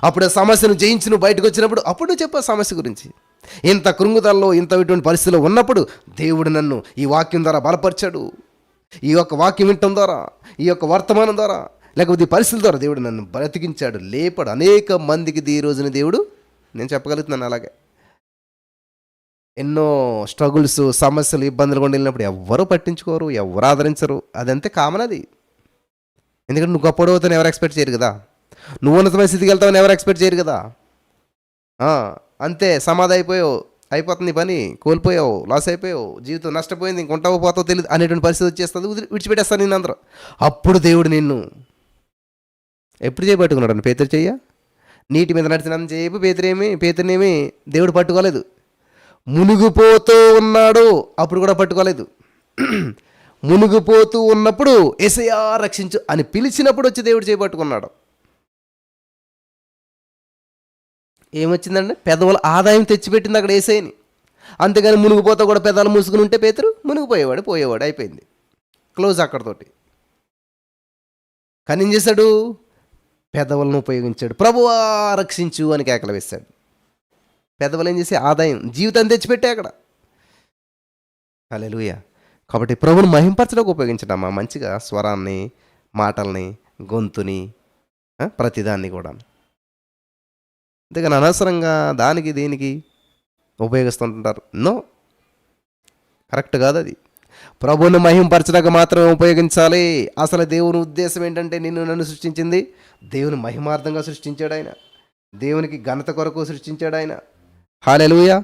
అప్పుడు ఆ సమస్యను జయించి నువ్వు బయటకు వచ్చినప్పుడు అప్పుడు చెప్పు సమస్య గురించి. ఇంత కృంగుదల్లో, ఇంత ఇటువంటి పరిస్థితిలో ఉన్నప్పుడు దేవుడు నన్ను ఈ వాక్యం ద్వారా బలపరిచాడు. ఈ యొక్క వాక్యం వినటం ద్వారా, ఈ యొక్క వర్తమానం ద్వారా లేకపోతే ఈ పరిస్థితుల ద్వారా దేవుడు నన్ను బ్రతికించాడు, లేపాడు. అనేక మందికి ఈ రోజున దేవుడు, నేను చెప్పగలుగుతున్నాను అలాగే, ఎన్నో స్ట్రగుల్స్, సమస్యలు, ఇబ్బందులు కూడా వెళ్ళినప్పుడు ఎవ్వరూ పట్టించుకోరు, ఎవరు ఆదరించరు. అదంతే కామన్ అది. ఎందుకంటే నువ్వు గొప్ప అవుతాను ఎవరు ఎక్స్పెక్ట్ చేయరు కదా, నువ్వు ఉన్నతమైన స్థితికి వెళ్తావని ఎవరు ఎక్స్పెక్ట్ చేయరు కదా. అంతే, సమాధి అయిపోయావు, అయిపోతుంది పని, కోల్పోయావు, లాస్ అయిపోయావు, జీవితం నష్టపోయింది, ఇంకొంటావో పోతావు తెలియదు అనేటువంటి పరిస్థితి వచ్చేస్తుంది, విడిచిపెట్టేస్తాను నేను అందరూ. అప్పుడు దేవుడు నిన్ను ఎప్పుడు చేయబట్టుకున్నాడు? పేతురు చెయ్య నీటి మీద నడిచినంత చేయపు పేతురునేమి దేవుడు పట్టుకోలేదు. మునిగిపోతూ ఉన్నాడు, అప్పుడు కూడా పట్టుకోలేదు. మునిగిపోతూ ఉన్నప్పుడు యేసయ్యా రక్షించు అని పిలిచినప్పుడు వచ్చి దేవుడు చేయబట్టుకున్నాడు. ఏమొచ్చిందంటే పెదవుల ఆదాయం తెచ్చిపెట్టింది అక్కడ యేసయ్యని. అంతేగాని మునిగిపోతా కూడా పెదాలు మూసుకుని ఉంటే పేతురు పోయేవాడు, అయిపోయింది, క్లోజ్ అక్కడతోటి. కానీ ఏం చేశాడు? పెదవులను ఉపయోగించాడు. ప్రభువా రక్షించు అని కేకలు వేశాడు. పెదవులు ఏం చేసి ఆదాయం, జీవితాన్ని తెచ్చిపెట్టే అక్కడ. హల్లెలూయా. కాబట్టి ప్రభువును మహింపరచడానికి ఉపయోగించడమ్మా మంచిగా స్వరాన్ని, మాటల్ని, గొంతుని, ప్రతిదాన్ని కూడా. అంతేగాని అనవసరంగా దానికి దీనికి ఉపయోగిస్తుంటారు. నో, కరెక్ట్ కాదు అది. ప్రభువుని మహింపరచడానికి మాత్రమే ఉపయోగించాలి. అసలు దేవుని ఉద్దేశం ఏంటంటే, నన్ను సృష్టించింది దేవుని మహిమార్థంగా సృష్టించాడు ఆయన, దేవునికి ఘనత కొరకు సృష్టించాడు ఆయన. హల్లెలూయా.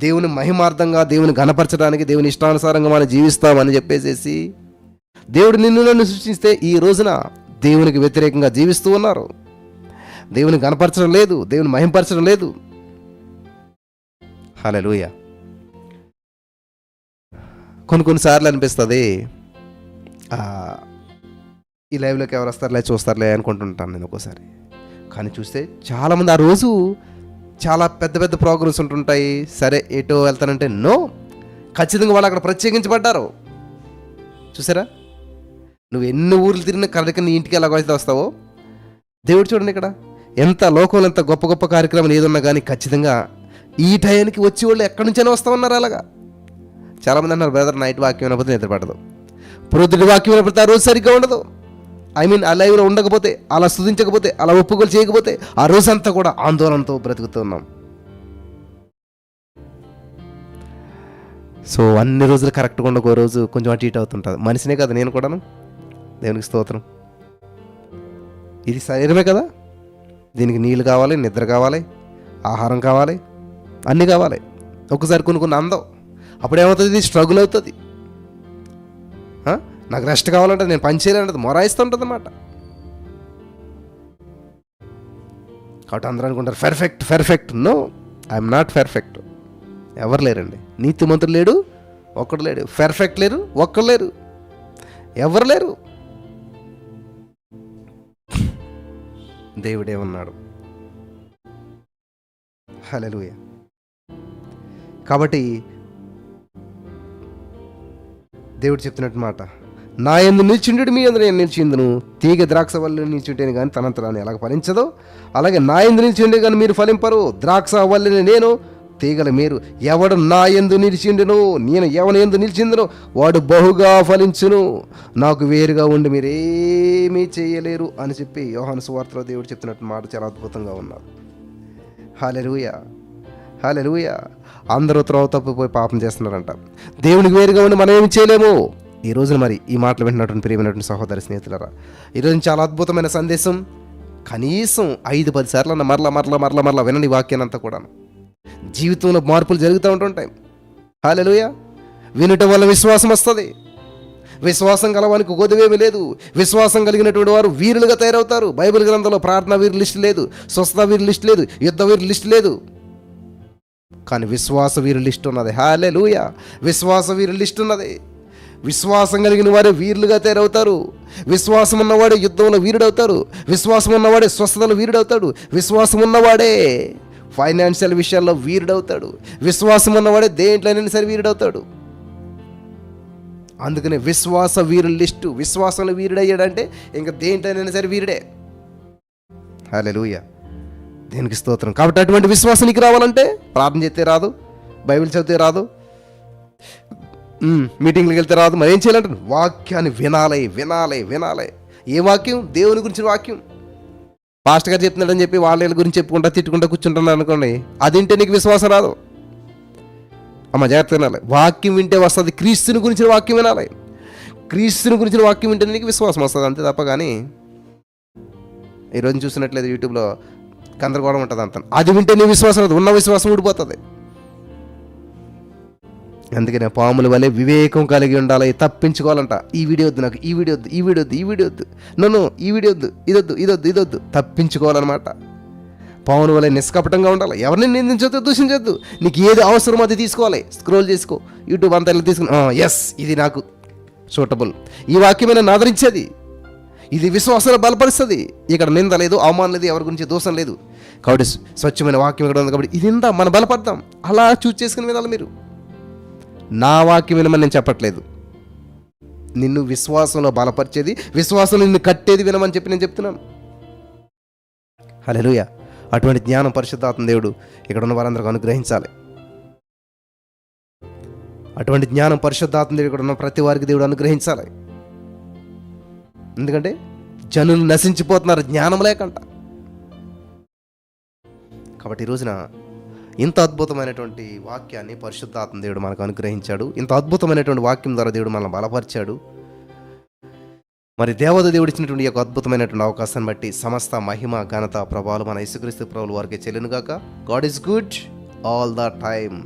దేవుని మహిమార్థంగా, దేవుని ఘనపరచడానికి, దేవుని ఇష్టానుసారంగా మనం జీవిస్తామని చెప్పేసేసి దేవుడు నన్ను సృష్టిస్తే ఈ రోజున దేవునికి వ్యతిరేకంగా జీవిస్తూ ఉన్నారు. దేవుని ఘనపరచడం లేదు, దేవుని మహింపరచడం లేదు. హల్లెలూయా. కొన్నిసార్లు అనిపిస్తుంది, ఈ లైవ్లోకి ఎవరు వస్తారులే, చూస్తారులే అనుకుంటుంటాను నేను ఒక్కోసారి. కానీ చూస్తే చాలామంది ఆ రోజు చాలా పెద్ద పెద్ద ప్రోగ్రామ్స్ ఉంటుంటాయి. సరే ఎటో వెళ్తానంటే నో, ఖచ్చితంగా వాళ్ళు అక్కడ ప్రత్యేకించబడ్డారు. చూసారా, నువ్వు ఎన్ని ఊర్లు తిరిగినా కరెక్ట్గా నీ ఇంటికి ఎలాగైతే వస్తావో, దేవుడు చూడండి ఇక్కడ ఎంత లోకంలో ఎంత గొప్ప గొప్ప కార్యక్రమాలు ఏదున్నా కానీ ఖచ్చితంగా ఈ టయానికి వచ్చి వాళ్ళు ఎక్కడి నుంచైనా వస్తూ ఉన్నారు. అలాగా చాలామంది అన్నారు, బ్రదర్ నైట్ వాక్యం వినకపోతే నిద్ర పడదు, ప్రొద్దుటి వాక్యం వినకపోతే ఆ రోజు సరిగ్గా ఉండదు. ఆ లైవ్లో ఉండకపోతే, అలా స్తుతించకపోతే, అలా ఒప్పుకోలు చేయకపోతే ఆ రోజంతా కూడా ఆందోళనతో బ్రతుకుతున్నాం. సో అన్ని రోజులు కరెక్ట్గా ఉండకో రోజు కొంచెం అటు ఇటు అవుతుంటుంది. మనిషినే కదా నేను కూడాను, దేవునికి స్తోత్రం. ఇది శరీరమే కదా, దీనికి నీళ్ళు కావాలి, నిద్ర కావాలి, ఆహారం కావాలి, అన్నీ కావాలి. ఒకసారి కొన్ని అందం, అప్పుడేమవుతుంది, ఇది స్ట్రగుల్ అవుతుంది. నాకు రెస్ట్ కావాలంటే, నేను పని చేయాలంటే మొరాయిస్తుంటుంది అన్నమాట. కాబట్టి అందరూ అనుకుంటారు perfect. No, I'm not perfect. ఎవరు లేరండి, నీతిమంతుడు లేడు, ఒక్కడు లేడు. పర్ఫెక్ట్ లేరు, ఒక్కడు లేరు, ఎవరు లేరు. దేవుడే ఉన్నాడు. హల్లెలూయా. కాబట్టి దేవుడు చెప్తున్నట్టు మాట, నా యందు నిలిచిండు, మీ యందు నేను నిలిచిందును. తీగ ద్రాక్ష వల్లి నిలిచింటేనే కానీ తనంతరాన్ని ఎలాగ ఫలించదో, అలాగే నా యందు నిలిచిండే కానీ మీరు ఫలింపరు. ద్రాక్ష వల్లిని నేను, తీగల మీరు. ఎవడు నా యందు నిలిచిండును, నేను ఎవని యందు నిలిచిందును, వాడు బహుగా ఫలించును. నాకు వేరుగా ఉండి మీరేమీ చేయలేరు అని చెప్పి యోహాను సువార్తలో దేవుడు చెప్తున్నట్టు మాట చాలా అద్భుతంగా ఉన్నారు. హల్లెలూయా. అందరూ త్రోవ తప్పిపోయి పాపం చేస్తున్నారంట. దేవునికి వేరుగా ఉండి మనం ఏమి చేయలేము. ఈ రోజున మరి ఈ మాటలు వింటున్నటువంటి ప్రియమైనటువంటి సహోదరి స్నేహితులరా, ఈరోజు చాలా అద్భుతమైన సందేశం. కనీసం 5-10 సార్లు అన్న మరలా వినండి వాక్యాన్ని అంతా కూడా. జీవితంలో మార్పులు జరుగుతూ ఉంటుంటాయి. హల్లెలూయా. వినటం వల్ల విశ్వాసం వస్తుంది. విశ్వాసం కలవానికి కొదువేమీ లేదు. విశ్వాసం కలిగినటువంటి వారు వీరులుగా తయారవుతారు. బైబిల్ గ్రంథంలో ప్రార్థనా వీరు లిస్ట్ లేదు, స్వస్థత వీరు లిస్ట్ లేదు, యుద్ధ వీరు లిస్ట్ లేదు, కానీ విశ్వాస వీరు లిస్ట్ ఉన్నది. హల్లెలూయా. విశ్వాస వీరు లిస్ట్ ఉన్నది. విశ్వాసం కలిగిన వారే వీరులుగా తయారవుతారు. విశ్వాసం ఉన్నవాడే యుద్ధంలో వీరుడవుతారు. విశ్వాసం ఉన్నవాడే స్వస్థతలో వీరుడవుతాడు. విశ్వాసం ఉన్నవాడే ఫైనాన్షియల్ విషయాల్లో వీరుడవుతాడు. విశ్వాసం ఉన్నవాడే దేంట్లోనైనా సరే వీరుడవుతాడు. అందుకనే విశ్వాస వీరుల లిస్టు. విశ్వాసంలో వీరుడయ్యాడంటే ఇంకా దేంట్లోనైనా సరే వీరుడే. హల్లెలూయా. దేనికి స్తోత్రం. కాబట్టి అటువంటి విశ్వాసం నీకు రావాలంటే ప్రార్థన చేస్తే రాదు, బైబిల్ చదివితే రాదు, మీటింగ్లకు వెళ్తే రాదు. మరి ఏం చేయాలంటే వాక్యాన్ని వినాలి. ఏ వాక్యం? దేవుని గురించిన వాక్యం. పాస్టర్ గారు చెప్తున్నాడని చెప్పి వాళ్ళ గురించి చెప్పుకుంటా తిట్టుకుంటా కూర్చుంటున్నాను అనుకోండి, అది వింటే నీకు విశ్వాసం రాదు. అమ్మ జాగ్రత్త వినాలి. వాక్యం వింటే వస్తుంది. క్రీస్తుని గురించిన వాక్యం వినాలి. క్రీస్తుని గురించిన వాక్యం వింటే నీకు విశ్వాసం వస్తుంది, అంతే తప్ప. కానీ ఈరోజు చూసినట్లేదు యూట్యూబ్లో గందరగోళం ఉంటుంది అంత. అది వింటే నీ విశ్వాసం రాదు, ఉన్న విశ్వాసం ఊడిపోతుంది. అందుకనే పాముల వలె వివేకం కలిగి ఉండాలి. తప్పించుకోవాలంట. ఈ వీడియో వద్దు, నాకు ఈ వీడియో వద్దు, ఈ వీడియో వద్దు, ఈ వీడియో వద్దు, నన్ను ఈ వీడియో వద్దు, ఇదొద్దు, ఇదొద్దు, ఇదొద్దు. తప్పించుకోవాలన్నమాట. పాముల వలె నిష్కపటంగా ఉండాలి. ఎవరిని నిందించొద్దు, దూషించొద్దు. నీకు ఏది అవసరమో అది తీసుకోవాలి. స్క్రోల్ చేసుకో, యూట్యూబ్ అంతా ఇలా తీసుకుని, ఎస్ ఇది నాకు సూటబుల్, ఈ వాక్యమే నన్ను ఆదరించేది, ఇది విశ్వాసాన్ని బలపరుస్తుంది. ఇక్కడ నింద లేదు, అవమానం లేదు, ఎవరి గురించి దోషం లేదు. కాబట్టి స్వచ్ఛమైన వాక్యం ఇక్కడ ఉంది కాబట్టి ఇది ఇందా మనం బలపడదాం. అలా చూస్ చేసుకుని వినాలి మీరు. నా వాక్యం వినమని నేను చెప్పట్లేదు. నిన్ను విశ్వాసంలో బలపరిచేది, విశ్వాసంలో నిన్ను కట్టేది వినమని చెప్పి నేను చెప్తున్నాను. హల్లెలూయా. అటువంటి జ్ఞానం పరిశుద్ధాత్మ దేవుడు ఇక్కడ ఉన్న వారందరికీ అనుగ్రహించాలి. అటువంటి జ్ఞానం పరిశుద్ధాత్మ దేవుడు ఇక్కడ ఉన్న ప్రతి వారికి దేవుడు అనుగ్రహించాలి. ఎందుకంటే జనులు నశించిపోతున్నారు జ్ఞానం లేకంట. కాబట్టి ఈ రోజున ఇంత అద్భుతమైనటువంటి వాక్యాన్ని పరిశుద్ధాత్మ దేవుడు మనకు అనుగ్రహించాడు. ఇంత అద్భుతమైనటువంటి వాక్యం ద్వారా దేవుడు మనల్ని బలపరిచాడు. మరి దేవత దేవుడు ఇచ్చినటువంటి యొక్క అద్భుతమైనటువంటి అవకాశాన్ని బట్టి సమస్త మహిమ ఘనత ప్రభావాలు మన యేసుక్రీస్తు ప్రభువుల వారికి చెల్లునుగాక. God is good all the time.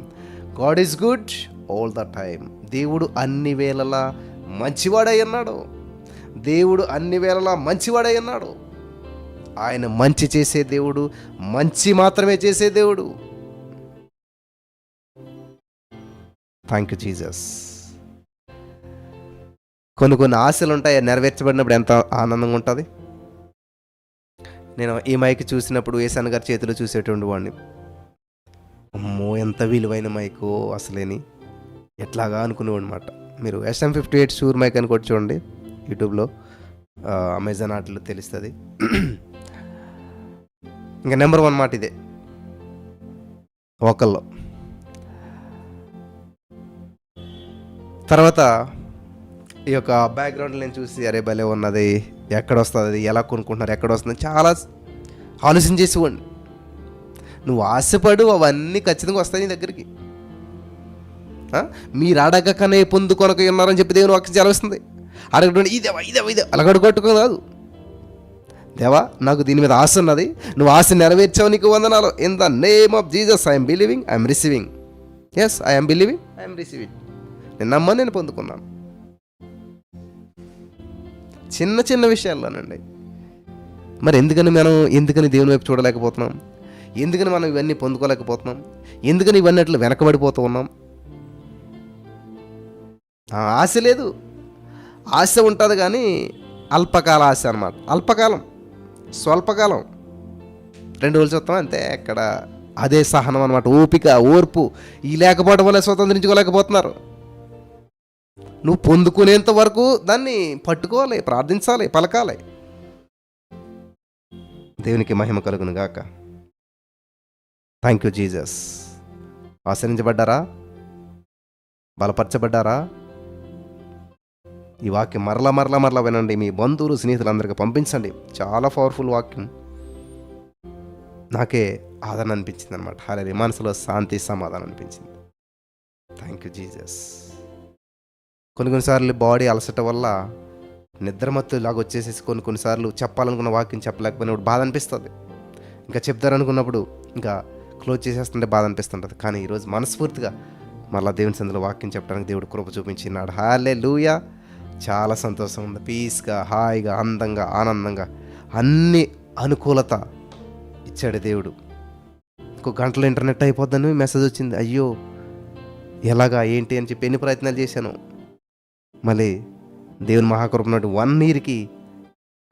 God is good all the time. దేవుడు అన్ని వేళలా మంచివాడై ఉన్నాడు. దేవుడు అన్ని వేళలా మంచివాడై ఉన్నాడు. ఆయన మంచి చేసే దేవుడు, మంచి మాత్రమే చేసే దేవుడు. Thank you Jesus. కొన్ని ఆశలు ఉంటాయి, నెరవేర్చబడినప్పుడు ఎంత ఆనందంగా ఉంటుంది. నేను ఈ మైక్ చూసినప్పుడు ఏసాన్ గారి చేతిలో చూసేటువంటి వాడిని, అమ్మో ఎంత విలువైన మైకు అసలేని ఎట్లాగా అనుకునేవాడు అనమాట. మీరు SM58 షూర్ మైక్ అని కూడా చూడండి యూట్యూబ్లో, అమెజాన్ ఆటలో తెలుస్తుంది. ఇంకా నెంబర్ 1 మాట ఇదే ఒకళ్ళు. తర్వాత ఈ యొక్క బ్యాక్గ్రౌండ్ నేను చూసి అరే భలే ఉన్నది, ఎక్కడ వస్తుంది, ఎలా కొనుక్కుంటున్నారు, ఎక్కడ వస్తుంది, చాలా ఆలోచన చేసేవాడిని. నువ్వు ఆశపడు, అవన్నీ ఖచ్చితంగా వస్తాయి నీ దగ్గరికి. మీరు అడగకనే పొందుకొనక ఉన్నారని చెప్పి దేవుని వాక్యం చదివిస్తుంది. అడగడం ఇదేవా ఇదేవా ఇదే అలా అడగొట్టుకో కాదు. దేవా నాకు దీని మీద ఆశ ఉన్నది, నువ్వు ఆశ నెరవేర్చావు, నీకు వందనాలు. In the name of Jesus I'm believing, I'm receiving. Yes I'm believing, I'm receiving. నేను నమ్మని నేను పొందుకున్నాను. చిన్న చిన్న విషయాల్లోనండి. మరి ఎందుకని దేవుని వైపు చూడలేకపోతున్నాం? ఎందుకని మనం ఇవన్నీ పొందుకోలేకపోతున్నాం? ఎందుకని ఇవన్నీ అట్లా వెనకబడిపోతూ ఉన్నాం? ఆశ లేదు. ఆశ ఉంటుంది కానీ అల్పకాల ఆశ అన్నమాట. అల్పకాలం, స్వల్పకాలం, 2 రోజులు చూస్తాం అంతే. ఎక్కడ అదే సహనం అన్నమాట, ఓపిక, ఓర్పు. ఈ లేకపోవడం వల్ల స్వతంత్రించుకోలేకపోతున్నారు. నువ్వు పొందుకునేంత వరకు దాన్ని పట్టుకోవాలి, ప్రార్థించాలి, పలకాలి. దేవునికి మహిమ కలుగును గాక. Thank you Jesus. ఆశ్రయించబడ్డారా? బలపరచబడ్డారా? ఈ వాక్యం మరలా వినండి. మీ బంధువులు, స్నేహితులందరికీ పంపించండి. చాలా పవర్ఫుల్ వాక్యం. నాకే ఆదరణ అనిపించింది అనమాట. హల్లెలూయా. మనసులో శాంతి, సమాధానం అనిపించింది. Thank you Jesus. కొన్నిసార్లు బాడీ అలసట వల్ల నిద్రమత్తు లాగా వచ్చేసేసి కొన్నిసార్లు చెప్పాలనుకున్న వాక్యం చెప్పలేకపోయినప్పుడు బాధ అనిపిస్తుంది. ఇంకా చెప్తారనుకున్నప్పుడు ఇంకా క్లోజ్ చేసేస్తుంటే బాధ అనిపిస్తుంటుంది. కానీ ఈరోజు మనస్ఫూర్తిగా మళ్ళీ దేవుని సందులో వాక్యం చెప్పడానికి దేవుడు కృప చూపించినాడు. హల్లెలూయా. చాలా సంతోషం ఉంది. పీస్గా, హాయిగా, అందంగా, ఆనందంగా అన్ని అనుకూలత ఇచ్చాడు దేవుడు. ఇంకో గంటలో ఇంటర్నెట్ అయిపోద్దని మెసేజ్ వచ్చింది. అయ్యో ఎలాగా ఏంటి అని చెప్పి ఎన్ని ప్రయత్నాలు చేశాను. మళ్ళీ దేవుని మహాకృప నుండి 1 ఇయర్కి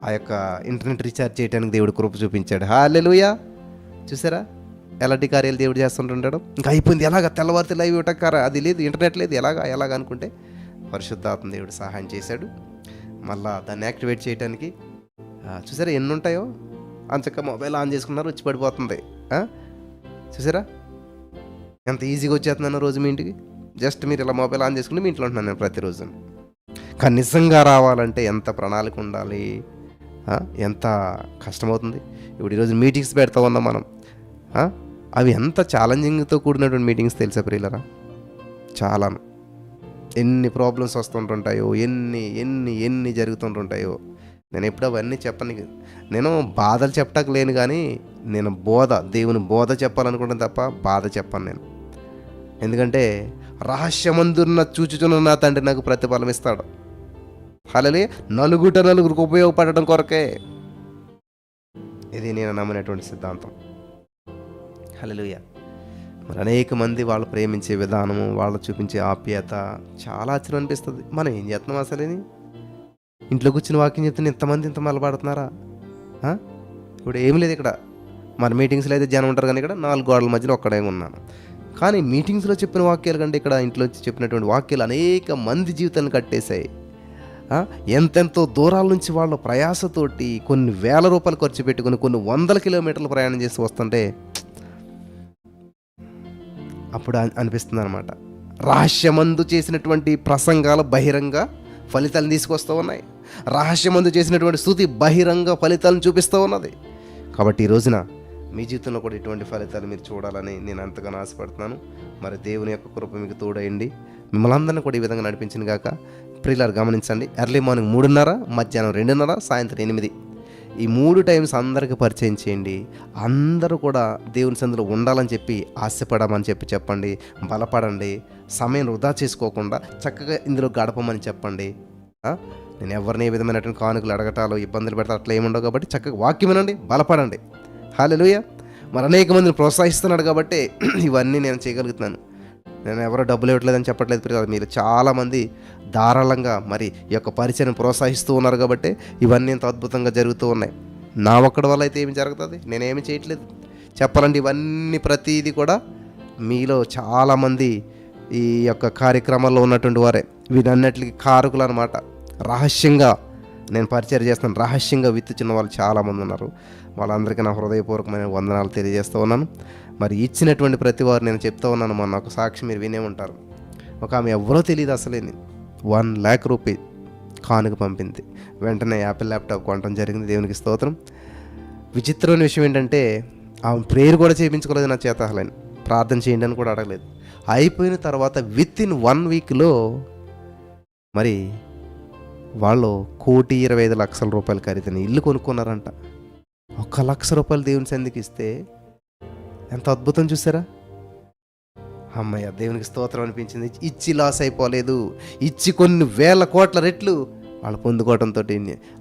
ఆ యొక్క ఇంటర్నెట్ రీఛార్జ్ చేయడానికి దేవుడు కృప చూపించాడు. హల్లెలూయా. చూసారా ఎలాంటి కార్యాలు దేవుడు చేస్తుంటాడు. ఇంకా అయిపోయింది, ఎలాగ తెల్లవారితే లైవ్ ఇవ్వటక్కారా, అది లేదు, ఇంటర్నెట్ లేదు, ఎలాగ అనుకుంటే పరిశుద్ధాత్మ దేవుడు సహాయం చేశాడు. మళ్ళా దాన్ని యాక్టివేట్ చేయడానికి చూసారా ఎన్ని ఉంటాయో. అంచక్క మొబైల్ ఆన్ చేసుకున్నారు, వచ్చి పడిపోతుంది. చూసారా ఎంత ఈజీగా వచ్చేస్తున్నాను రోజు మీ ఇంటికి. జస్ట్ మీరు ఇలా మొబైల్ ఆన్ చేసుకుంటే మీ ఇంట్లో ఉంటున్నాను నేను ప్రతిరోజు. కానీ నిజంగా రావాలంటే ఎంత ప్రణాళిక ఉండాలి, ఎంత కష్టమవుతుంది. ఇప్పుడు ఈరోజు మీటింగ్స్ పెడతా ఉన్నాం మనం. అవి ఎంత ఛాలెంజింగ్తో కూడినటువంటి మీటింగ్స్ తెలుసా ప్రియులరా? చాలాను. ఎన్ని ప్రాబ్లమ్స్ వస్తుంటుంటాయో, ఎన్ని ఎన్ని ఎన్ని జరుగుతుంటుంటాయో. నేను ఎప్పుడు అవన్నీ చెప్పను. నేను బాధలు చెప్పటానికి లేను, కానీ నేను దేవుని బోధ చెప్పాలనుకుంటాను తప్ప బాధ చెప్పను నేను. ఎందుకంటే రహస్యమందున్న చూచుచున్న నా తండ్రి నాకు ప్రతిఫలం ఇస్తాడు. హల్లెలూయా. నలుగురికి ఉపయోగపడటం కొరకే. ఇది నేను నమ్మినటువంటి సిద్ధాంతం. హల్లెలూయా. మరి అనేక మంది వాళ్ళు ప్రేమించే విధానము, వాళ్ళు చూపించే ఆప్యాయత చాలా ఆశ్చర్యం అనిపిస్తుంది. మనం ఏం చేస్తున్నాం అసలేని? ఇంట్లో కూర్చుని వాకింగ్ చెప్తే ఇంతమంది ఇంత మలబడుతున్నారా? ఇప్పుడు ఏం లేదు ఇక్కడ. మన మీటింగ్స్లో అయితే జనం ఉంటారు, కానీ ఇక్కడ 4 గోడల మధ్యలో ఒక్కడే ఉన్నాను. కానీ మీటింగ్స్లో చెప్పిన వాక్యాలు కంటే ఇక్కడ ఇంట్లో చెప్పినటువంటి వాక్యాలు అనేక మంది జీవితాన్ని కట్టేశాయి. ఎంతెంతో దూరాల నుంచి వాళ్ళ ప్రయాసతోటి కొన్ని వేల రూపాయలు ఖర్చు పెట్టుకుని కొన్ని 100 కిలోమీటర్లు ప్రయాణం చేసి వస్తుంటే అప్పుడు అనిపిస్తుంది అనమాట. రహస్యమందు చేసినటువంటి ప్రసంగాలు బహిరంగ ఫలితాలను తీసుకొస్తూ ఉన్నాయి. రహస్యమందు చేసినటువంటి స్తుతి బహిరంగ ఫలితాలను చూపిస్తూ ఉన్నది. కాబట్టి ఈ రోజున మీ జీవితంలో కూడా ఇటువంటి ఫలితాలు మీరు చూడాలని నేను ఎంతగానో ఆశపడుతున్నాను. మరి దేవుని యొక్క కృప మీకు తోడయండి, మిమ్మల్ని అందరినీ కూడా ఈ విధంగా నడిపించిన గాక. ప్రియులారు గమనించండి, ఎర్లీ మార్నింగ్ 3:30, మధ్యాహ్నం 2:30, సాయంత్రం 8. ఈ 3 టైమ్స్ అందరికీ పరిచయం చేయండి. అందరూ కూడా దేవుని సందులో ఉండాలని చెప్పి ఆశపడమని చెప్పండి. బలపడండి. సమయం వృధా చేసుకోకుండా చక్కగా ఇందులో గడపమని చెప్పండి. నేను ఎవరిని ఏ విధమైనటువంటి కానుకలు అడగటాలు ఇబ్బందులు పెడతా అట్లా ఏముండవు. కాబట్టి చక్కగా వాక్యం వినండి, బలపడండి. హల్లెలూయా. మరి అనేక మందిని ప్రోత్సహిస్తున్నాడు కాబట్టి ఇవన్నీ నేను చేయగలుగుతున్నాను. నేను ఎవరో డబ్బులు ఇవ్వట్లేదని చెప్పట్లేదు. మీరు చాలామంది ధారాళంగా మరి ఈ యొక్క పరిచయం ప్రోత్సహిస్తూ ఉన్నారు కాబట్టి ఇవన్నీ ఎంత అద్భుతంగా జరుగుతూ ఉన్నాయి. నా ఒక్కడి వల్ల అయితే ఏమి జరుగుతుంది? నేనేమి చేయట్లేదు. చెప్పాలంటే ఇవన్నీ ప్రతిదీ కూడా మీలో చాలామంది ఈ యొక్క కార్యక్రమాల్లో ఉన్నటువంటి వారే. వీటన్నిటికి కారకులు అనమాట. రహస్యంగా నేను పరిచయం చేస్తాను. రహస్యంగా విత్తుచున్న వాళ్ళు చాలామంది ఉన్నారు. వాళ్ళందరికీ నా హృదయపూర్వకమైన వందనాలు తెలియజేస్తూ ఉన్నాను. మరి ఇచ్చినటువంటి ప్రతి వారు నేను చెప్తూ ఉన్నాను. మొన్న ఒక సాక్షి మీరు వినే ఉంటారు. ఒక ఆమె ఎవరో తెలియదు అసలేని 1 lakh రూపీ కానుక పంపింది. వెంటనే యాపిల్ ల్యాప్టాప్ కొనడం జరిగింది. దేవునికి స్తోత్రం. విచిత్రమైన విషయం ఏంటంటే ఆమె ప్రేయర్ కూడా చేయించుకోలేదు నా చేత. అసలు ప్రార్థన చేయండి అని కూడా అడగలేదు. అయిపోయిన తర్వాత వితిన్ 1 వీక్లో మరి వాళ్ళు 1,25,00,000 రూపాయలు ఖరీదైన ఇల్లు కొనుక్కున్నారంట. 1,00,000 రూపాయలు దేవుని సందికి ఇస్తే ఎంత అద్భుతం చూసారా? అమ్మయ్య, దేవునికి స్తోత్రం అనిపించింది. ఇచ్చి లాస్ అయిపోలేదు. ఇచ్చి కొన్ని వేల కోట్ల రెట్లు వాళ్ళు పొందుకోవడంతో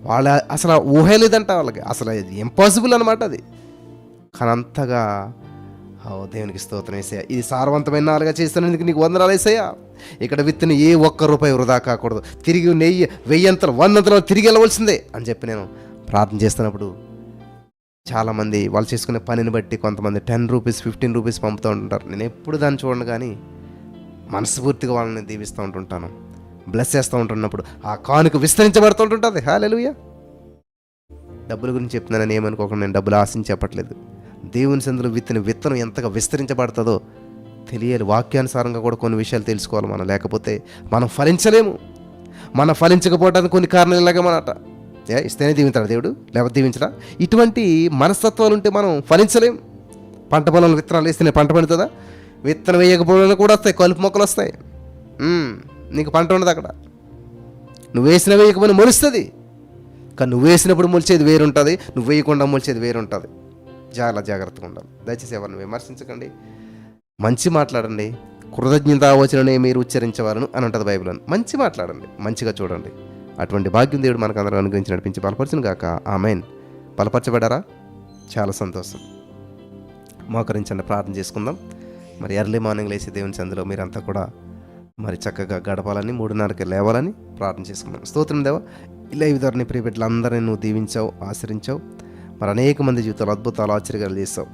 వాళ్ళ అసలు ఊహలేదంట. వాళ్ళకి అసలు ఇంపాసిబుల్ అనమాట అది. కానీ అంతగా దేవునికి స్తోత్రం వేసాయా. ఇది సారవంతమైన నాలుగా చేస్తున్నందుకు నీకు వందనాలు వేసాయా. ఇక్కడ విత్తిన ఏ ఒక్క రూపాయి వృధా కాకూడదు. తిరిగి 1000 100 తిరిగి వెళ్ళవలసిందే అని చెప్పి నేను ప్రార్థన చేస్తున్నప్పుడు చాలామంది వాళ్ళు చేసుకునే పనిని బట్టి కొంతమంది 10 రూపీస్ 15 రూపీస్ పంపుతూ ఉంటుంటారు. నేను ఎప్పుడు దాన్ని చూడండి, కానీ మనస్ఫూర్తిగా వాళ్ళని దీవిస్తూ ఉంటుంటాను, బ్లెస్ చేస్తూ ఉంటున్నప్పుడు ఆ కానుక విస్తరించబడుతుంటుంది. హల్లెలూయా. డబ్బుల గురించి చెప్తున్నానని ఏమనుకోకుండా నేను డబ్బులు ఆశించి చెప్పట్లేదు. దేవుని సందులో విత్తిన విత్తనం ఎంతగా విస్తరించబడుతుందో తెలియాలి. వాక్యానుసారంగా కూడా కొన్ని విషయాలు తెలుసుకోవాలి మనం. లేకపోతే మనం ఫలించలేము. మనం ఫలించకపోవడానికి కొన్ని కారణాలు ఇలాగేమన్నట. ఇస్తేనే దీవించాడు దేవుడు, లేకపోతే దీవించడా? ఇటువంటి మనస్తత్వాలు ఉంటే మనం ఫలించలేం. పంట పొలంలో విత్తనాలు వేస్తేనే పంట పండుతుందా? విత్తనం వేయకపోవడం కూడా వస్తాయి, కలుపు మొక్కలు వస్తాయి. నీకు పంట ఉండదు అక్కడ. నువ్వు వేసిన వేయకపోయినా మొలుస్తుంది. కానీ నువ్వు వేసినప్పుడు మొలిచేది వేరుంటుంది, నువ్వు వేయకుండా మొలిచేది వేరుంటుంది. చాలా జాగ్రత్తగా ఉండాలి. దయచేసి ఎవరిని విమర్శించకండి, మంచి మాట్లాడండి. కృతజ్ఞతావచననే మీరు ఉచ్చరించేవారు అని ఉంటుంది బైబిల్. మంచి మాట్లాడండి, మంచిగా చూడండి. అటువంటి భాగ్యం దేవుడు మనకు అందరూ అనుగ్రహించి నడిపించి బలపరచును గాక. ఆమేన్. బలపరచబడారా? చాలా సంతోషం. మోకరించండి, ప్రార్థన చేసుకుందాం. మరి ఎర్లీ మార్నింగ్ లేచి దేవుని సందులో మీరంతా కూడా మరి చక్కగా గడపాలని, 3:30కి లేవాలని ప్రార్థన చేసుకుందాం. స్తోత్రం దేవా. ఇలా ఈ విధంగా ప్రియ బిడ్డలందరినీ నువ్వు దీవించావు, ఆశ్రయించావు. మరి అనేక మంది జీవితాలు అద్భుతాలు ఆశ్చర్యాలు చేస్తావు.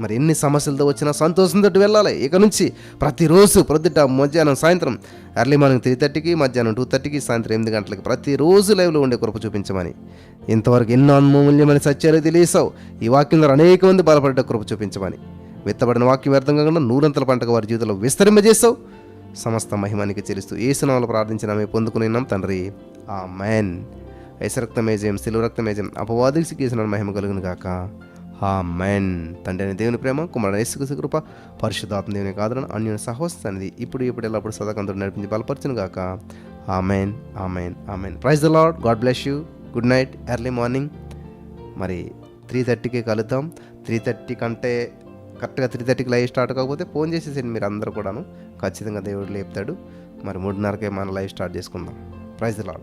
మరి ఎన్ని సమస్యలతో వచ్చినా సంతోషంతో వెళ్ళాలి. ఇక నుంచి ప్రతిరోజు ప్రొద్దుట, మధ్యాహ్నం, సాయంత్రం, ఎర్లీ మార్నింగ్ 3:30కి, మధ్యాహ్నం 2:30కి, సాయంత్రం 8 గంటలకి ప్రతిరోజు లైవ్లో ఉండే కృప చూపించమని ఇంతవరకు ఎన్నో అమూల్యమైన సత్యాలు తెలియసావు. ఈ వాక్యం ద్వారా అనేక మంది బలపడ్డ కృప చూపించమని, విత్తబడిన వాక్యం వ్యర్థం కాకుండా 100 పంటగా వారి జీవితంలో విస్తరింపజేస్తావు. సమస్త మహిమానికి చెల్లిస్తూ యేసు నామములో ప్రార్థించిన మేము పొందుకుని ఉన్నాం తండ్రి. ఆమేన్. యేసు రక్తమే జయం, శిలువ రక్తమే జయం, అపవాదికి సిగ్గేసిన మహిమ కలుగును గాక. ఆమేన్. తండ్రి అయిన దేవుని ప్రేమ, కుమారుడైన యేసుక్రీస్తు కృప, పరిశుద్ధాత్మ దేవుని ఆదరణ, అన్యోన్య సహవాసనిధి ఇప్పుడు ఎల్లప్పుడు సదాకంతుడు నడిపించి బలపరచును గాక. Amen, amen, amen. Praise the lord. God bless you. Good night. Early morning మరి 3:30కి కలుద్దాం. 3:30 కంటే కరెక్ట్గా 3:30కి లైవ్ స్టార్ట్ కాకపోతే ఫోన్ చేసేసండి మీరు అందరూ కూడాను. ఖచ్చితంగా దేవుడు లేపుతాడు. మరి 3:30కే మన లైవ్ స్టార్ట్ చేసుకుందాం. Praise the lord.